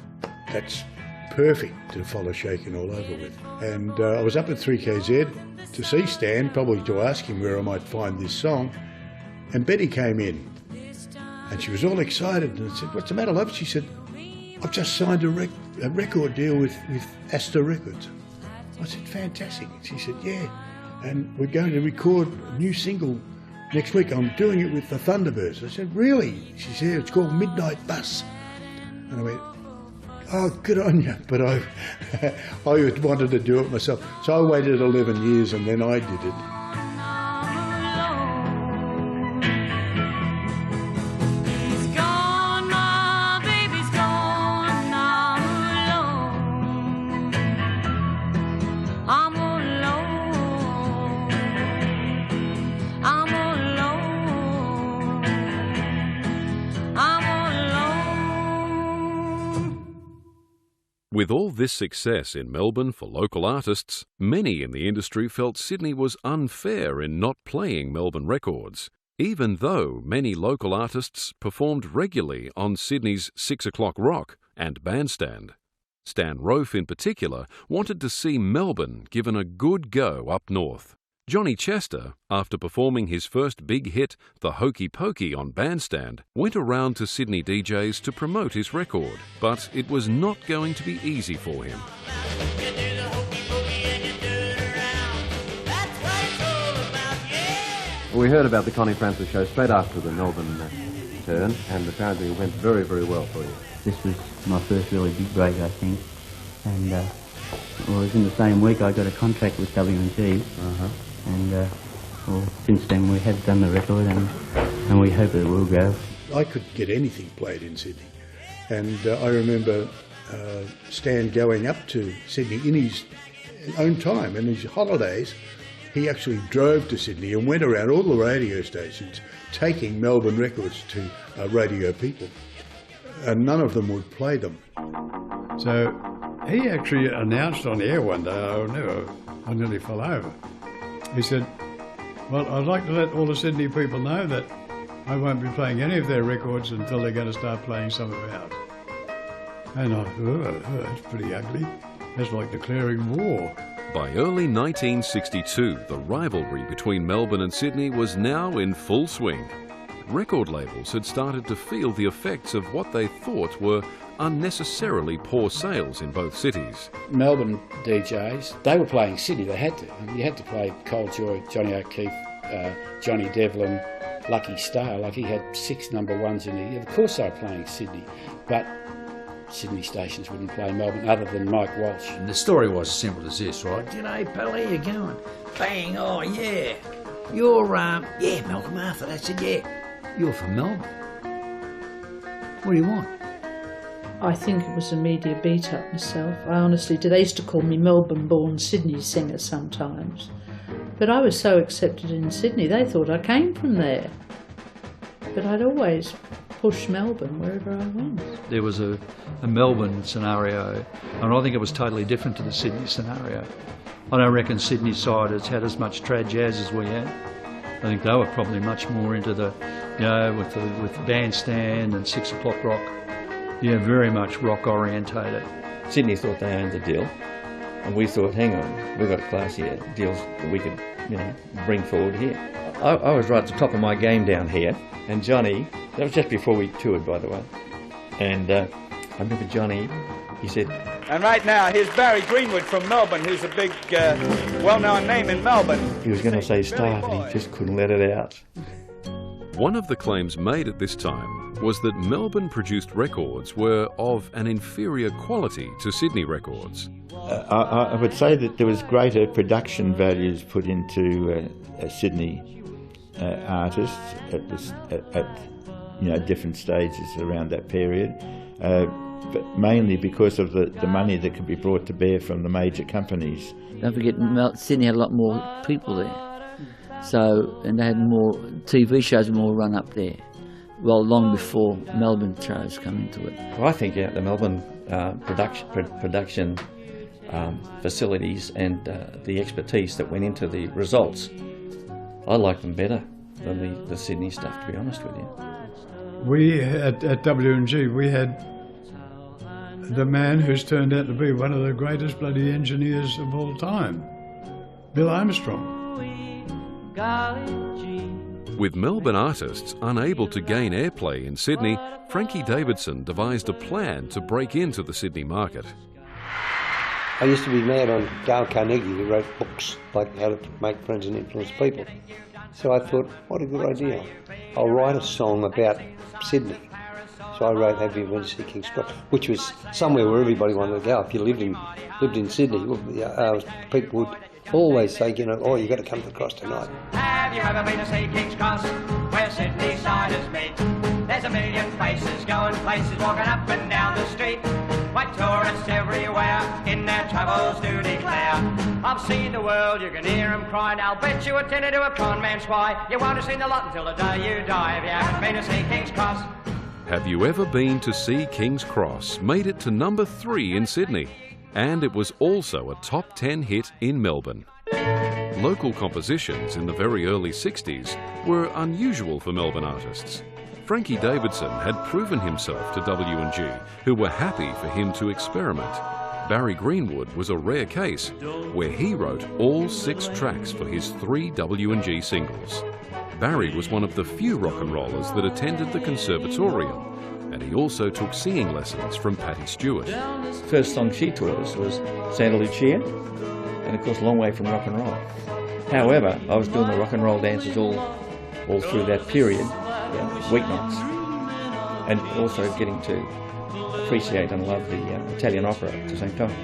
That's perfect to follow Shakin' All Over with. And I was up at 3KZ to see Stan, probably to ask him where I might find this song. And Betty came in, and she was all excited, and I said, "What's the matter, love?" She said, "I've just signed a record deal with Astor Records." I said, "Fantastic." She said, "Yeah, and we're going to record a new single next week I'm doing it with the Thunderbirds. I said, really? She said, it's called Midnight Bus. And I went, oh, good on you. But I wanted to do it myself. So I waited 11 years and then I did it. With all this success in Melbourne for local artists, many in the industry felt Sydney was unfair in not playing Melbourne records, even though many local artists performed regularly on Sydney's 6 o'clock rock and bandstand. Stan Rofe in particular wanted to see Melbourne given a good go up north. Johnny Chester, after performing his first big hit, The Hokey Pokey on bandstand, went around to Sydney DJs to promote his record, but it was not going to be easy for him. We heard about the Connie Francis show straight after the Melbourne turn, and apparently it went very, very well for you. This was my first really big break, I think, and well, it was in the same week I got a contract with W&G. And well, since then we have done the record and we hope it will go. I could get anything played in Sydney. And I remember Stan going up to Sydney in his own time, in his holidays. He actually drove to Sydney and went around all the radio stations taking Melbourne records to radio people. And none of them would play them. So he actually announced on air one day, I nearly fell over. He said, well, I'd like to let all the Sydney people know that I won't be playing any of their records until they're going to start playing some of ours. And I thought, oh, that's pretty ugly. That's like declaring war. By early 1962, the rivalry between Melbourne and Sydney was now in full swing. Record labels had started to feel the effects of what they thought were unnecessarily poor sales in both cities. Melbourne DJs, they were playing Sydney, they had to. You had to play Cole Joy, Johnny O'Keefe, Johnny Devlin, Lucky Star. Like, he had 6 number ones in the... Of course they were playing Sydney, but Sydney stations wouldn't play Melbourne other than Mike Walsh. And the story was as simple as this, right? G'day, pal, how you going? Bang, oh yeah. You're, yeah, Malcolm Arthur, that's it, yeah. You're from Melbourne. What do you want? I think it was a media beat-up myself. I honestly did. They used to call me Melbourne-born Sydney singer sometimes. But I was so accepted in Sydney, they thought I came from there. But I'd always push Melbourne wherever I went. There was a Melbourne scenario, and I think it was totally different to the Sydney scenario. I don't reckon Sydney side has had as much trad jazz as we had. I think they were probably much more into the, with the bandstand and 6 o'clock rock. Yeah, very much rock orientated. Sydney thought they owned the deal, and we thought, hang on, we've got classier deals that we could, bring forward here. I was right at the top of my game down here, and Johnny, that was just before we toured, by the way, and I remember Johnny, he said... And right now, here's Barry Greenwood from Melbourne, who's a big, well-known name in Melbourne. He was going to say Star, but he just couldn't let it out. One of the claims made at this time was that Melbourne-produced records were of an inferior quality to Sydney records. I would say that there was greater production values put into Sydney artists at different stages around that period, but mainly because of the money that could be brought to bear from the major companies. Don't forget, Sydney had a lot more people there. So, and they had more TV shows, more run up there. Well, long before Melbourne shows come into it. Well, I think the Melbourne production facilities and the expertise that went into the results, I like them better than the Sydney stuff, to be honest with you. We at W&G, we had the man who's turned out to be one of the greatest bloody engineers of all time, Bill Armstrong. With Melbourne artists unable to gain airplay in Sydney, Frankie Davidson devised a plan to break into the Sydney market. I used to be mad on Dale Carnegie, who wrote books like How to Make Friends and Influence People. So I thought, what a good idea. I'll write a song about Sydney. So I wrote Have You Been to See King's Cross, which was somewhere where everybody wanted to go. If you lived in Sydney, people would always say, you know, oh, you've got to come to the Cross tonight. Have you ever been to see King's Cross, where Sydney siders meet? There's a million faces going places, walking up and down the street. White tourists everywhere, in their travels do declare, I've seen the world, you can hear them crying. I'll bet you attended to a con man's why. You won't have seen the lot until the day you die, if you haven't been to see King's Cross. Have You Ever Been to See King's Cross made it to number 3 in Sydney, and it was also a top 10 hit in Melbourne. Local compositions in the very early 60s were unusual for Melbourne artists. Frankie Davidson had proven himself to W&G, who were happy for him to experiment. Barry Greenwood was a rare case, where he wrote all 6 tracks for his 3 W&G singles. Barry was one of the few rock and rollers that attended the conservatorium, and he also took singing lessons from Patti Stewart. First song she taught us was Santa Lucia, and of course Long Way from Rock and Roll. However, I was doing the rock and roll dances all through that period, weeknights, and also getting to appreciate and love the Italian opera at the same time.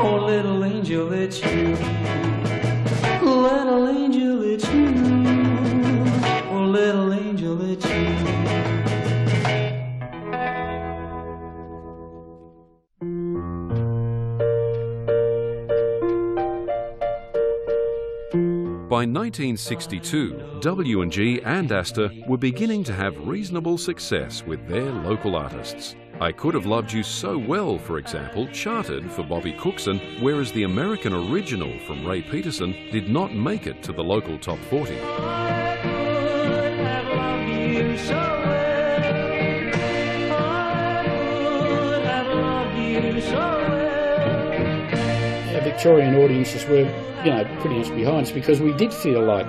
Oh, little angel, it's you. Little angel, it's you. Oh, little angel, it's you. By 1962, W&G and Astor were beginning to have reasonable success with their local artists. I Could Have Loved You So Well, for example, charted for Bobby Cookson, whereas the American original from Ray Peterson did not make it to the local top 40. Our Victorian audiences were, you know, pretty much behind us because we did feel like,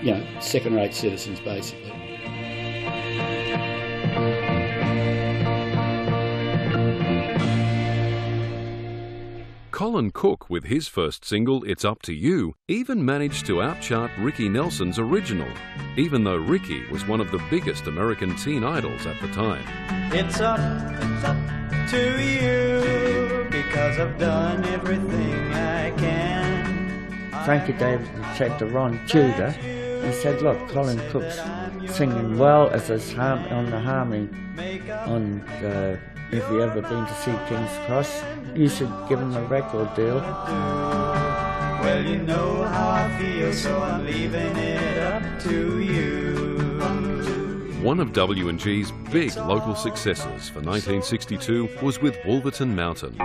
you know, second-rate citizens, basically. Colin Cook, with his first single, It's Up to You, even managed to outchart Ricky Nelson's original, even though Ricky was one of the biggest American teen idols at the time. It's up to you, because I've done everything I can. Frankie Davidson said to Ron Tudor, he said, look, Colin Cook's singing well as there's on the harmony on the Have You Ever Been to See King's Cross? You should give him a record deal. Well, you know how I feel, so I'm leaving it up to you. One of W&G's big local successes for 1962 was with Wolverton Mountain.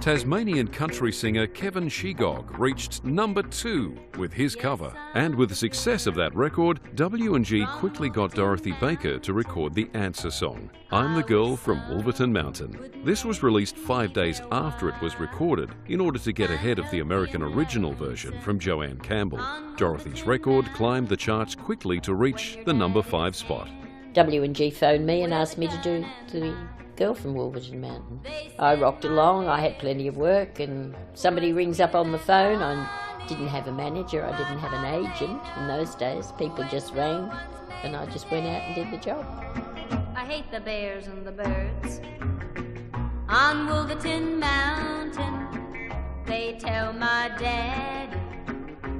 Tasmanian country singer Kevin Shegog reached number 2 with his cover, and with the success of that record, W&G quickly got Dorothy Baker to record the answer song, I'm the Girl from Wolverton Mountain. This was released 5 days after it was recorded in order to get ahead of the American original version from Joanne Campbell. Dorothy's record climbed the charts quickly to reach the number 5 spot. W&G phoned me and asked me to do the Girl from Wolverton Mountain. I rocked along, I had plenty of work, and somebody rings up on the phone. I didn't have a manager, I didn't have an agent in those days. People just rang and I just went out and did the job. I hate the bears and the birds on Wolverton Mountain. They tell my dad,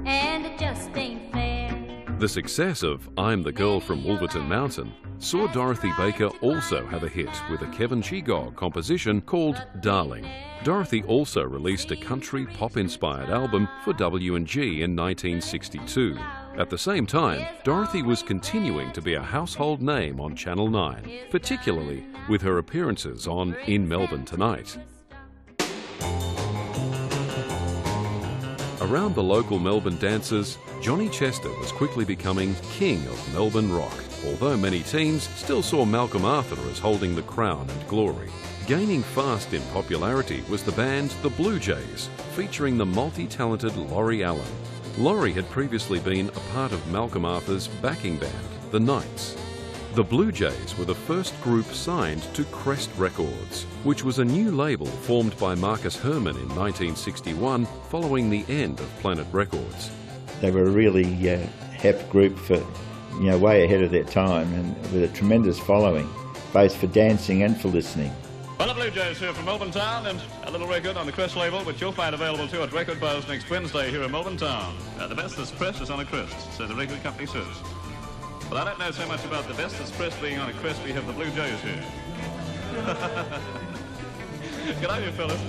and it just ain't fair. The success of I'm the Girl from Wolverton Mountain saw Dorothy Baker also have a hit with a Kevin Shegog composition called Darling. Dorothy also released a country pop-inspired album for W&G in 1962. At the same time, Dorothy was continuing to be a household name on Channel 9, particularly with her appearances on In Melbourne Tonight. Around the local Melbourne dancers, Johnny Chester was quickly becoming king of Melbourne rock, although many teens still saw Malcolm Arthur as holding the crown and glory. Gaining fast in popularity was the band The Blue Jays, featuring the multi-talented Laurie Allen. Laurie had previously been a part of Malcolm Arthur's backing band, The Knights. The Blue Jays were the first group signed to Crest Records, which was a new label formed by Marcus Herman in 1961 following the end of Planet Records. They were a really hep group for, you know, way ahead of their time, and with a tremendous following, both for dancing and for listening. Well, the Blue Jays here from Melbourne Town, and a little record on the Crest label, which you'll find available too at Record Buzz next Wednesday here in Melbourne Town. The best that's pressed is on a crest, so the record company says. But I don't know so much about the best that's pressed being on a crest. We have the Blue Jays here. Good on you, fellas.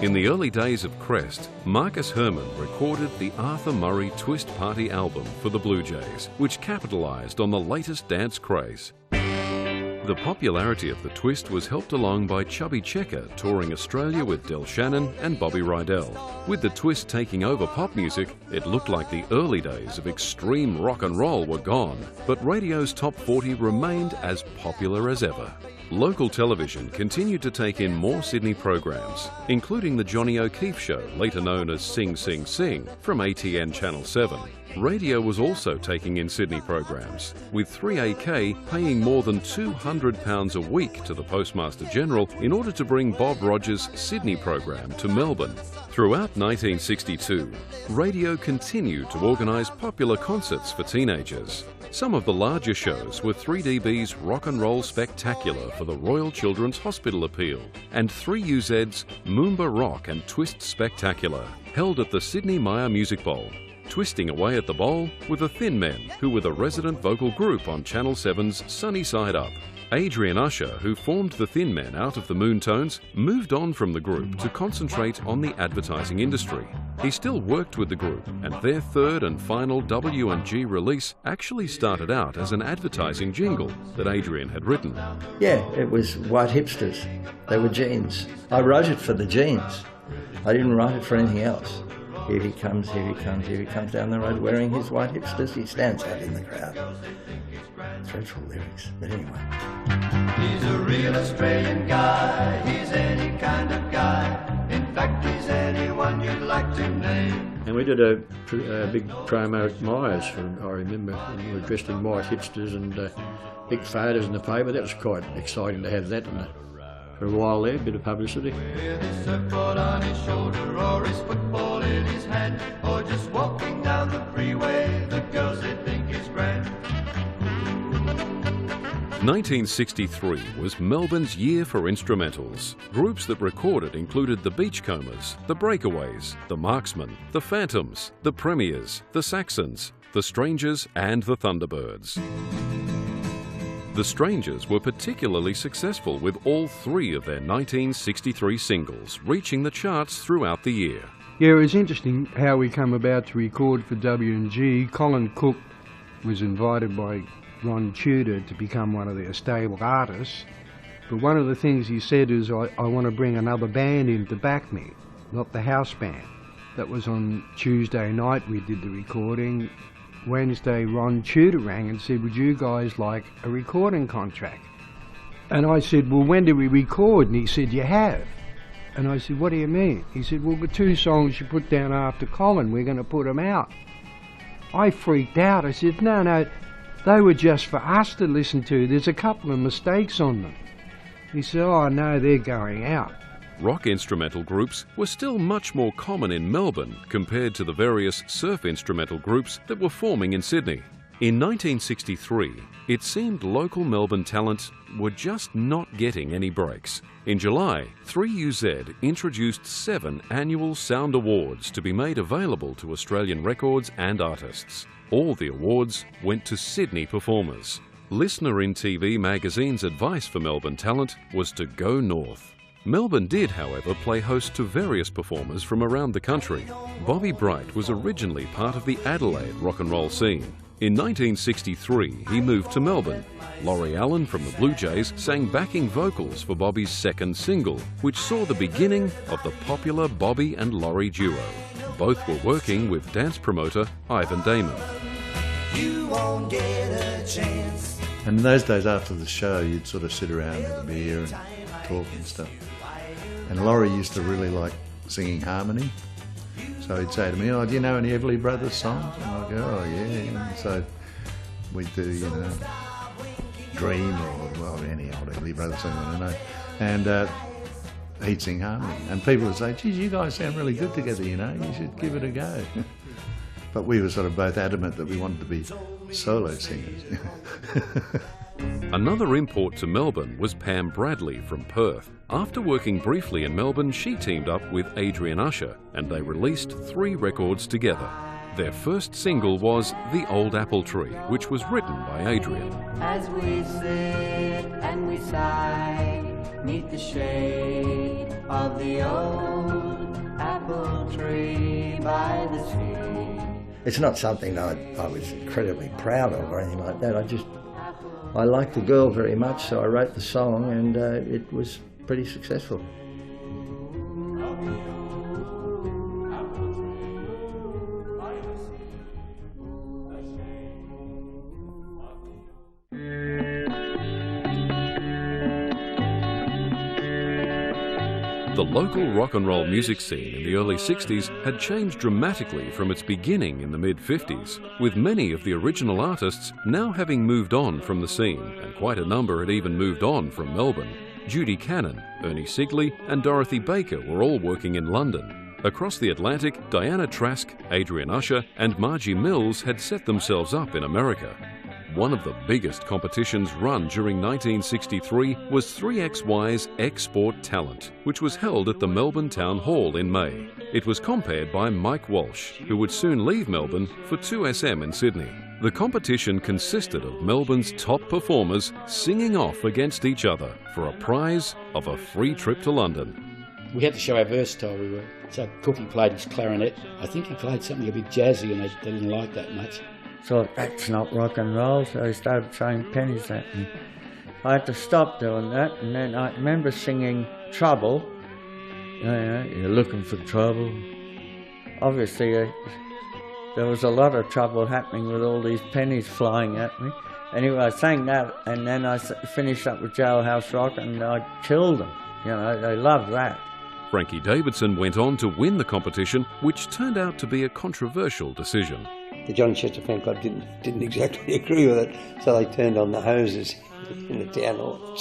In the early days of Crest, Marcus Herman recorded the Arthur Murray Twist Party album for the Blue Jays, which capitalised on the latest dance craze. The popularity of the twist was helped along by Chubby Checker touring Australia with Del Shannon and Bobby Rydell. With the twist taking over pop music, it looked like the early days of extreme rock and roll were gone, but radio's top 40 remained as popular as ever. Local television continued to take in more Sydney programs, including the Johnny O'Keefe Show, later known as Sing Sing Sing, from ATN Channel 7. Radio was also taking in Sydney programs, with 3AK paying more than £200 a week to the Postmaster General in order to bring Bob Rogers' Sydney program to Melbourne. Throughout 1962, radio continued to organise popular concerts for teenagers. Some of the larger shows were 3DB's Rock and Roll Spectacular for the Royal Children's Hospital Appeal and 3UZ's Moomba Rock and Twist Spectacular, held at the Sydney Myer Music Bowl. Twisting away at the bowl were the Thin Men, who were the resident vocal group on Channel 7's Sunny Side Up. Adrian Usher, who formed the Thin Men out of the Moontones, moved on from the group to concentrate on the advertising industry. He still worked with the group, and their third and final W&G release actually started out as an advertising jingle that Adrian had written. Yeah, it was White Hipsters. They were jeans. I wrote it for the jeans. I didn't write it for anything else. Here he comes, here he comes, here he comes down the road wearing his white hipsters. He stands out in the crowd. Dreadful lyrics, but anyway. He's a real Australian guy. He's any kind of guy. In fact, he's anyone you'd like to name. And we did a big promo at Myers, I remember, when we were dressed in white hipsters and big photos in the paper. That was quite exciting to have that for a while there, a bit of publicity. With his surfboard on his shoulder or his football in his hand, or just walking down the freeway, the girls they think is grand. 1963 was Melbourne's year for instrumentals. Groups that recorded included the Beachcombers, the Breakaways, the Marksmen, the Phantoms, the Premiers, the Saxons, the Strangers and the Thunderbirds. The Strangers were particularly successful with all three of their 1963 singles, reaching the charts throughout the year. Yeah, it was interesting how we came about to record for W&G. Colin Cook was invited by Ron Tudor to become one of their stable artists, but one of the things he said is, I want to bring another band in to back me, not the house band. That was on Tuesday night we did the recording. Wednesday Ron Tudor rang and said, would you guys like a recording contract? And I said, well, when do we record? And he said, you have. And I said, what do you mean? He said, well, the two songs you put down after Colin, we're going to put them out. I freaked out. I said, no, they were just for us to listen to. There's a couple of mistakes on them. He said, oh no, they're going out. Rock instrumental groups were still much more common in Melbourne compared to the various surf instrumental groups that were forming in Sydney. In 1963, it seemed local Melbourne talent were just not getting any breaks. In July, 3UZ introduced 7 annual Sound Awards to be made available to Australian records and artists. All the awards went to Sydney performers. Listener in TV magazine's advice for Melbourne talent was to go north. Melbourne did, however, play host to various performers from around the country. Bobby Bright was originally part of the Adelaide rock and roll scene. In 1963, he moved to Melbourne. Laurie Allen from the Blue Jays sang backing vocals for Bobby's second single, which saw the beginning of the popular Bobby and Laurie duo. Both were working with dance promoter Ivan Damon. You won't get a chance. And in those days after the show, you'd sort of sit around, have a beer and talk and stuff. And Laurie used to really like singing harmony. So he'd say to me, oh, do you know any Everly Brothers songs? And I'd go, oh yeah. And so we'd do, you know, Dream or well, any old Everly Brothers song, I don't know. And he'd sing harmony. And people would say, geez, you guys sound really good together, you know, you should give it a go. But we were sort of both adamant that we wanted to be solo singers. Another import to Melbourne was Pam Bradley from Perth. After working briefly in Melbourne, she teamed up with Adrian Usher and they released 3 records together. Their first single was The Old Apple Tree, which was written by Adrian. As we sit and we sigh, 'neath the shade of the old apple tree by the sea. It's not something that I was incredibly proud of or anything like that. I liked the girl very much, so I wrote the song and it was pretty successful. The local rock and roll music scene in the early 60s had changed dramatically from its beginning in the mid-50s, with many of the original artists now having moved on from the scene, and quite a number had even moved on from Melbourne. Judy Cannon, Ernie Sigley and Dorothy Baker were all working in London. Across the Atlantic, Diana Trask, Adrian Usher and Margie Mills had set themselves up in America. One of the biggest competitions run during 1963 was 3XY's Export Talent, which was held at the Melbourne Town Hall in May. It was compared by Mike Walsh, who would soon leave Melbourne for 2SM in Sydney. The competition consisted of Melbourne's top performers singing off against each other for a prize of a free trip to London. We had to show how versatile we were. So Cookie played his clarinet. I think he played something a bit jazzy and they didn't like that much. So that's not rock and roll, so he started throwing pennies at me. I had to stop doing that, and then I remember singing Trouble. You're looking for trouble. Obviously, there was a lot of trouble happening with all these pennies flying at me. Anyway, I sang that, and then I finished up with Jailhouse Rock, and I killed them. You know, they loved that. Frankie Davidson went on to win the competition, which turned out to be a controversial decision. The Johnny Chester fan club didn't exactly agree with it, so they turned on the hoses in the town hall.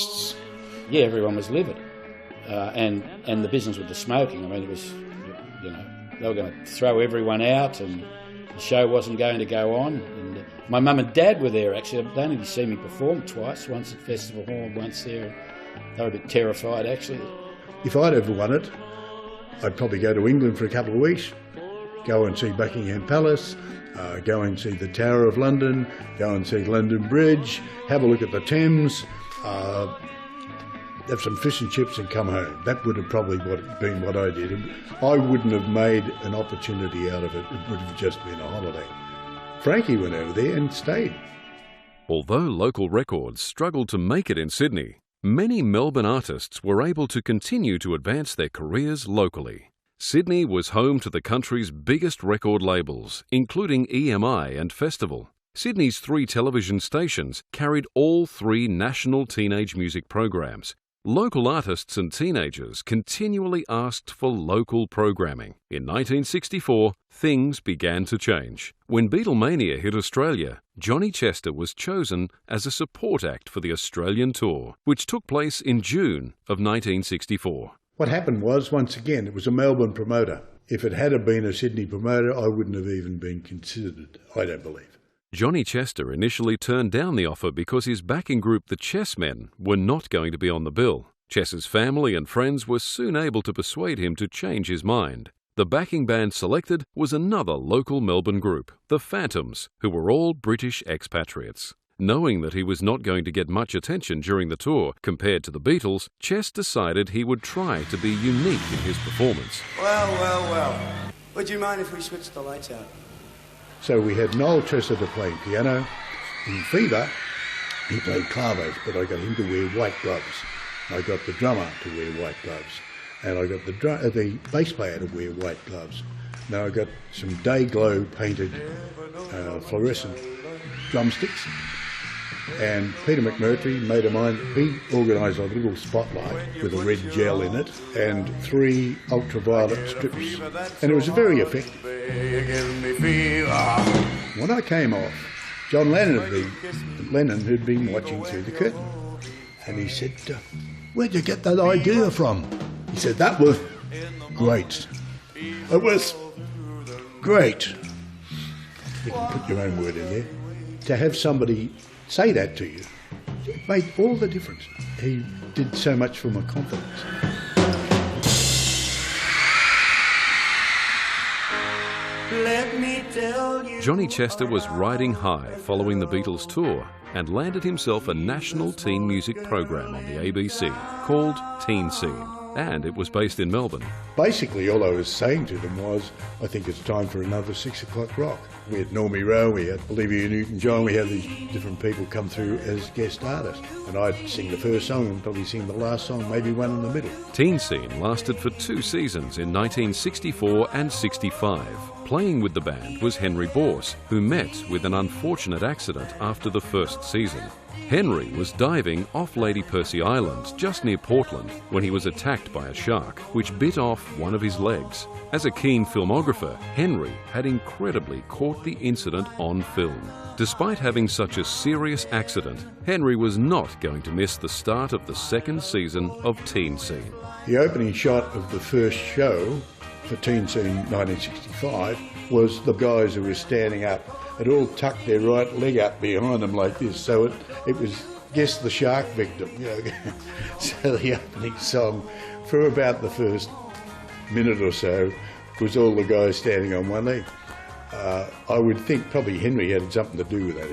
Yeah, everyone was livid, and the business with the smoking. I mean, it was, you know, they were going to throw everyone out, and the show wasn't going to go on. And my mum and dad were there actually. They only seen me perform twice, once at Festival Hall, and once there. They were a bit terrified actually. If I'd ever won it, I'd probably go to England for a couple of weeks, go and see Buckingham Palace, go and see the Tower of London, go and see London Bridge, have a look at the Thames, have some fish and chips and come home. That would have probably been what I did. I wouldn't have made an opportunity out of it. It would have just been a holiday. Frankie went over there and stayed. Although local records struggled to make it in Sydney, many Melbourne artists were able to continue to advance their careers locally. Sydney was home to the country's biggest record labels, including EMI and Festival. Sydney's 3 television stations carried all 3 national teenage music programs. Local artists and teenagers continually asked for local programming. In 1964, things began to change. When Beatlemania hit Australia, Johnny Chester was chosen as a support act for the Australian tour, which took place in June of 1964. What happened was, once again, it was a Melbourne promoter. If it had been a Sydney promoter, I wouldn't have even been considered, I don't believe. Johnny Chester initially turned down the offer because his backing group, the Chessmen, were not going to be on the bill. Chess's family and friends were soon able to persuade him to change his mind. The backing band selected was another local Melbourne group, the Phantoms, who were all British expatriates. Knowing that he was not going to get much attention during the tour compared to the Beatles, Chess decided he would try to be unique in his performance. Well. Would you mind if we switched the lights out? So we had Noel Tressida playing piano. In Fever, he played clavers, but I got him to wear white gloves. I got the drummer to wear white gloves. And I got the bass player to wear white gloves. Now I got some day-glow painted fluorescent drumsticks. And Peter McMurtry, mate of mine, he organised a little spotlight with a red gel in it and 3 ultraviolet strips. And it was very effective. When I came off, John Lennon had been watching through the curtain. And he said, "Where'd you get that idea from?" He said, that was great. It was great. You can put your own word in there. To have somebody say that to you, it made all the difference. He did so much for my confidence. Let me tell you. Johnny Chester was riding high following the Beatles tour and landed himself a national teen music program on the ABC called Teen Scene, and it was based in Melbourne. Basically, all I was saying to them was, I think it's time for another 6 o'clock rock. We had Normie Rowe, we had Olivia Newton-John, we had these different people come through as guest artists. And I'd sing the first song and probably sing the last song, maybe one in the middle. Teen Scene lasted for 2 seasons in 1964 and 65. Playing with the band was Henry Borse, who met with an unfortunate accident after the first season. Henry was diving off Lady Percy Island, just near Portland, when he was attacked by a shark, which bit off one of his legs. As a keen filmographer, Henry had incredibly caught the incident on film. Despite having such a serious accident, Henry was not going to miss the start of the second season of Teen Scene. The opening shot of the first show for Teen Scene 1965 was the guys who were standing up had all tucked their right leg up behind them like this, so it was Guess the Shark Victim, you know. So the opening song for about the first minute or so was all the guys standing on one leg. I would think probably Henry had something to do with that.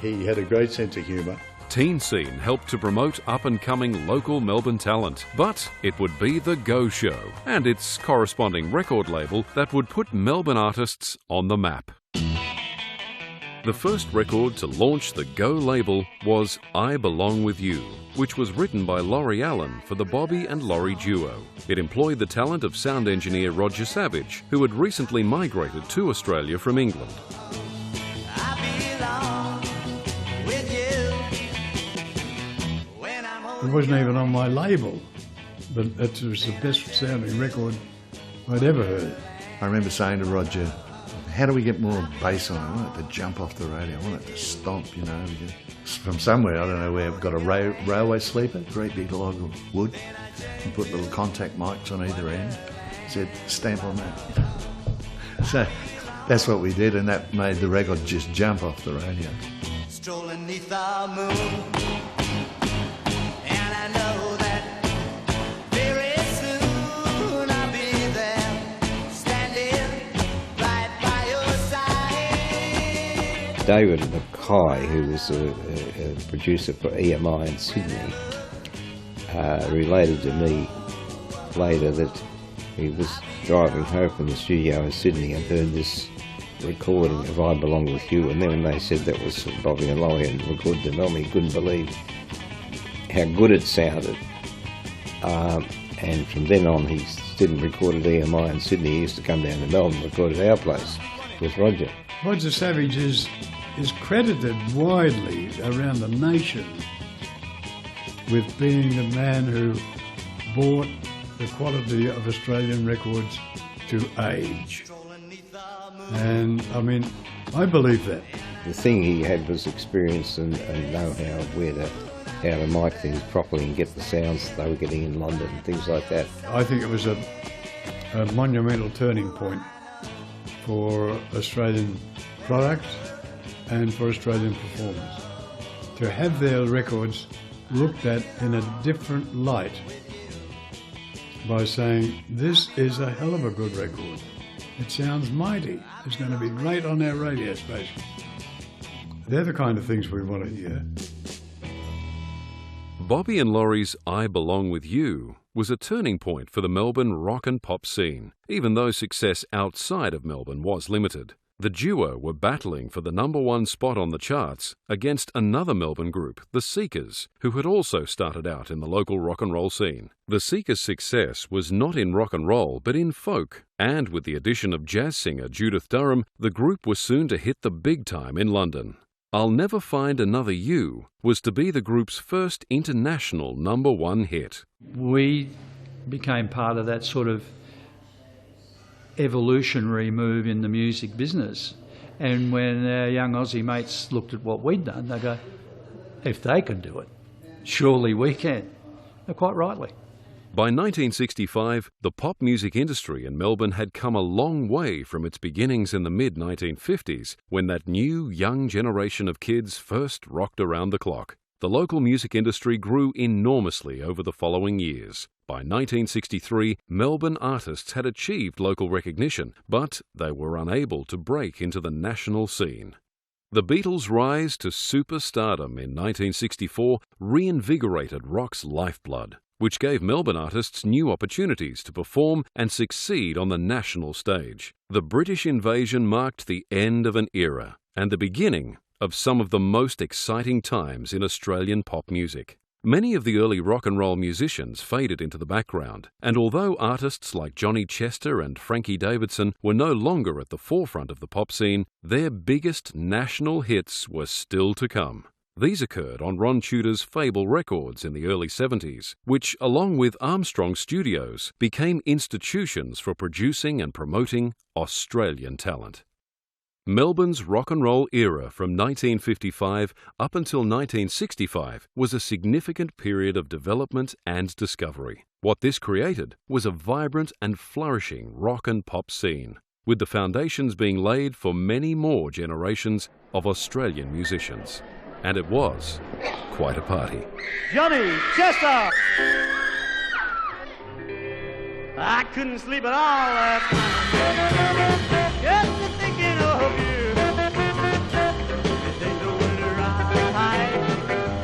He had a great sense of humour. Teen Scene helped to promote up-and-coming local Melbourne talent, but it would be the Go Show and its corresponding record label that would put Melbourne artists on the map. The first record to launch the Go label was I Belong With You, which was written by Laurie Allen for the Bobby and Laurie duo. It employed the talent of sound engineer Roger Savage, who had recently migrated to Australia from England. It wasn't even on my label, but it was the best sounding record I'd ever heard. I remember saying to Roger, how do we get more bass on it? I want it to jump off the radio. I want it to stomp, you know. From somewhere, I don't know where, we've got a railway sleeper, great big log of wood, and put little contact mics on either end. Said, stamp on that. So that's what we did, and that made the record just jump off the radio. Strolling 'neath the moon. And I know that very soon I'll be there, standing right by your side. David Mackay, who was a producer for EMI in Sydney, related to me later that he was driving home from the studio in Sydney and heard this recording of I Belong With You, and then when they said that was Bobby and Laurie and recorded it on, he couldn't believe how good it sounded. And from then on he didn't record at EMI in Sydney. He used to come down to Melbourne and record at our place with Roger. Roger Savage is credited widely around the nation with being the man who brought the quality of Australian records to age. And I mean, I believe that. The thing he had was experience and know-how how to mic things properly and get the sounds they were getting in London and things like that. I think it was a monumental turning point for Australian products and for Australian performers. To have their records looked at in a different light by saying, this is a hell of a good record. It sounds mighty. It's going to be great on our radio station. They're the kind of things we want to hear. Bobby and Laurie's I Belong With You was a turning point for the Melbourne rock and pop scene, even though success outside of Melbourne was limited. The duo were battling for the #1 spot on the charts against another Melbourne group, the Seekers, who had also started out in the local rock and roll scene. The Seekers' success was not in rock and roll, but in folk, and with the addition of jazz singer Judith Durham, the group was soon to hit the big time in London. I'll Never Find Another You was to be the group's first international #1 hit. We became part of that sort of evolutionary move in the music business. And when our young Aussie mates looked at what we'd done, they go, if they can do it, surely we can. And quite rightly. By 1965, the pop music industry in Melbourne had come a long way from its beginnings in the mid-1950s, when that new, young generation of kids first rocked around the clock. The local music industry grew enormously over the following years. By 1963, Melbourne artists had achieved local recognition, but they were unable to break into the national scene. The Beatles' rise to superstardom in 1964 reinvigorated rock's lifeblood, which gave Melbourne artists new opportunities to perform and succeed on the national stage. The British invasion marked the end of an era and the beginning of some of the most exciting times in Australian pop music. Many of the early rock and roll musicians faded into the background, and although artists like Johnny Chester and Frankie Davidson were no longer at the forefront of the pop scene, their biggest national hits were still to come. These occurred on Ron Tudor's Fable Records in the early 70s, which, along with Armstrong Studios, became institutions for producing and promoting Australian talent. Melbourne's rock and roll era from 1955 up until 1965 was a significant period of development and discovery. What this created was a vibrant and flourishing rock and pop scene, with the foundations being laid for many more generations of Australian musicians. And it was quite a party. Johnny Chester! I couldn't sleep at all last night. Just thinking of you. This ain't no winter ride.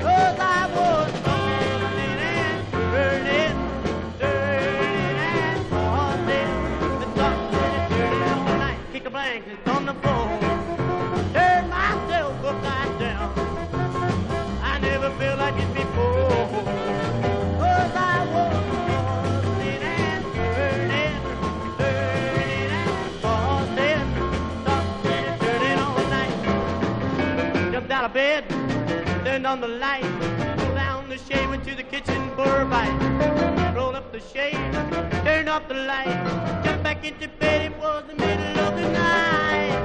'Cause I was burning and burning, burning and burning. The dark and dirty all night. Kick a blanket on the floor. Turn myself upside down. I never felt like it before. 'Cause I was burning and burning, burning and burning. Dark and dirty all night. Jumped out of bed, turned on the light, pulled down the shade, went to the kitchen for a bite. Rolled up the shade, turned off the light, jumped back into bed. It was the middle of the night.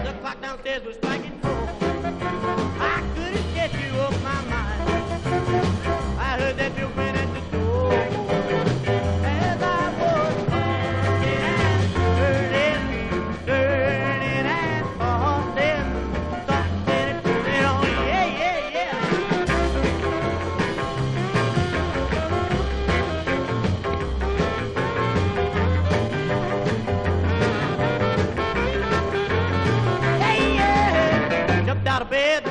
The clock downstairs was striking 4. I couldn't get you off my mind. I heard that milkman at the door. As I was burning and burning, burning and burning, starting and burning on, yeah, yeah, yeah. Hey, yeah. Jumped out of bed,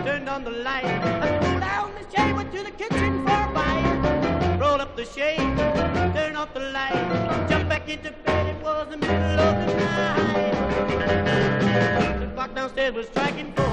turned on the light. I pulled down the shade, went to the kitchen for a bite. Rolled up the shade, turned off the light, jumped back into bed. It was the middle of the night. The clock downstairs was striking 4.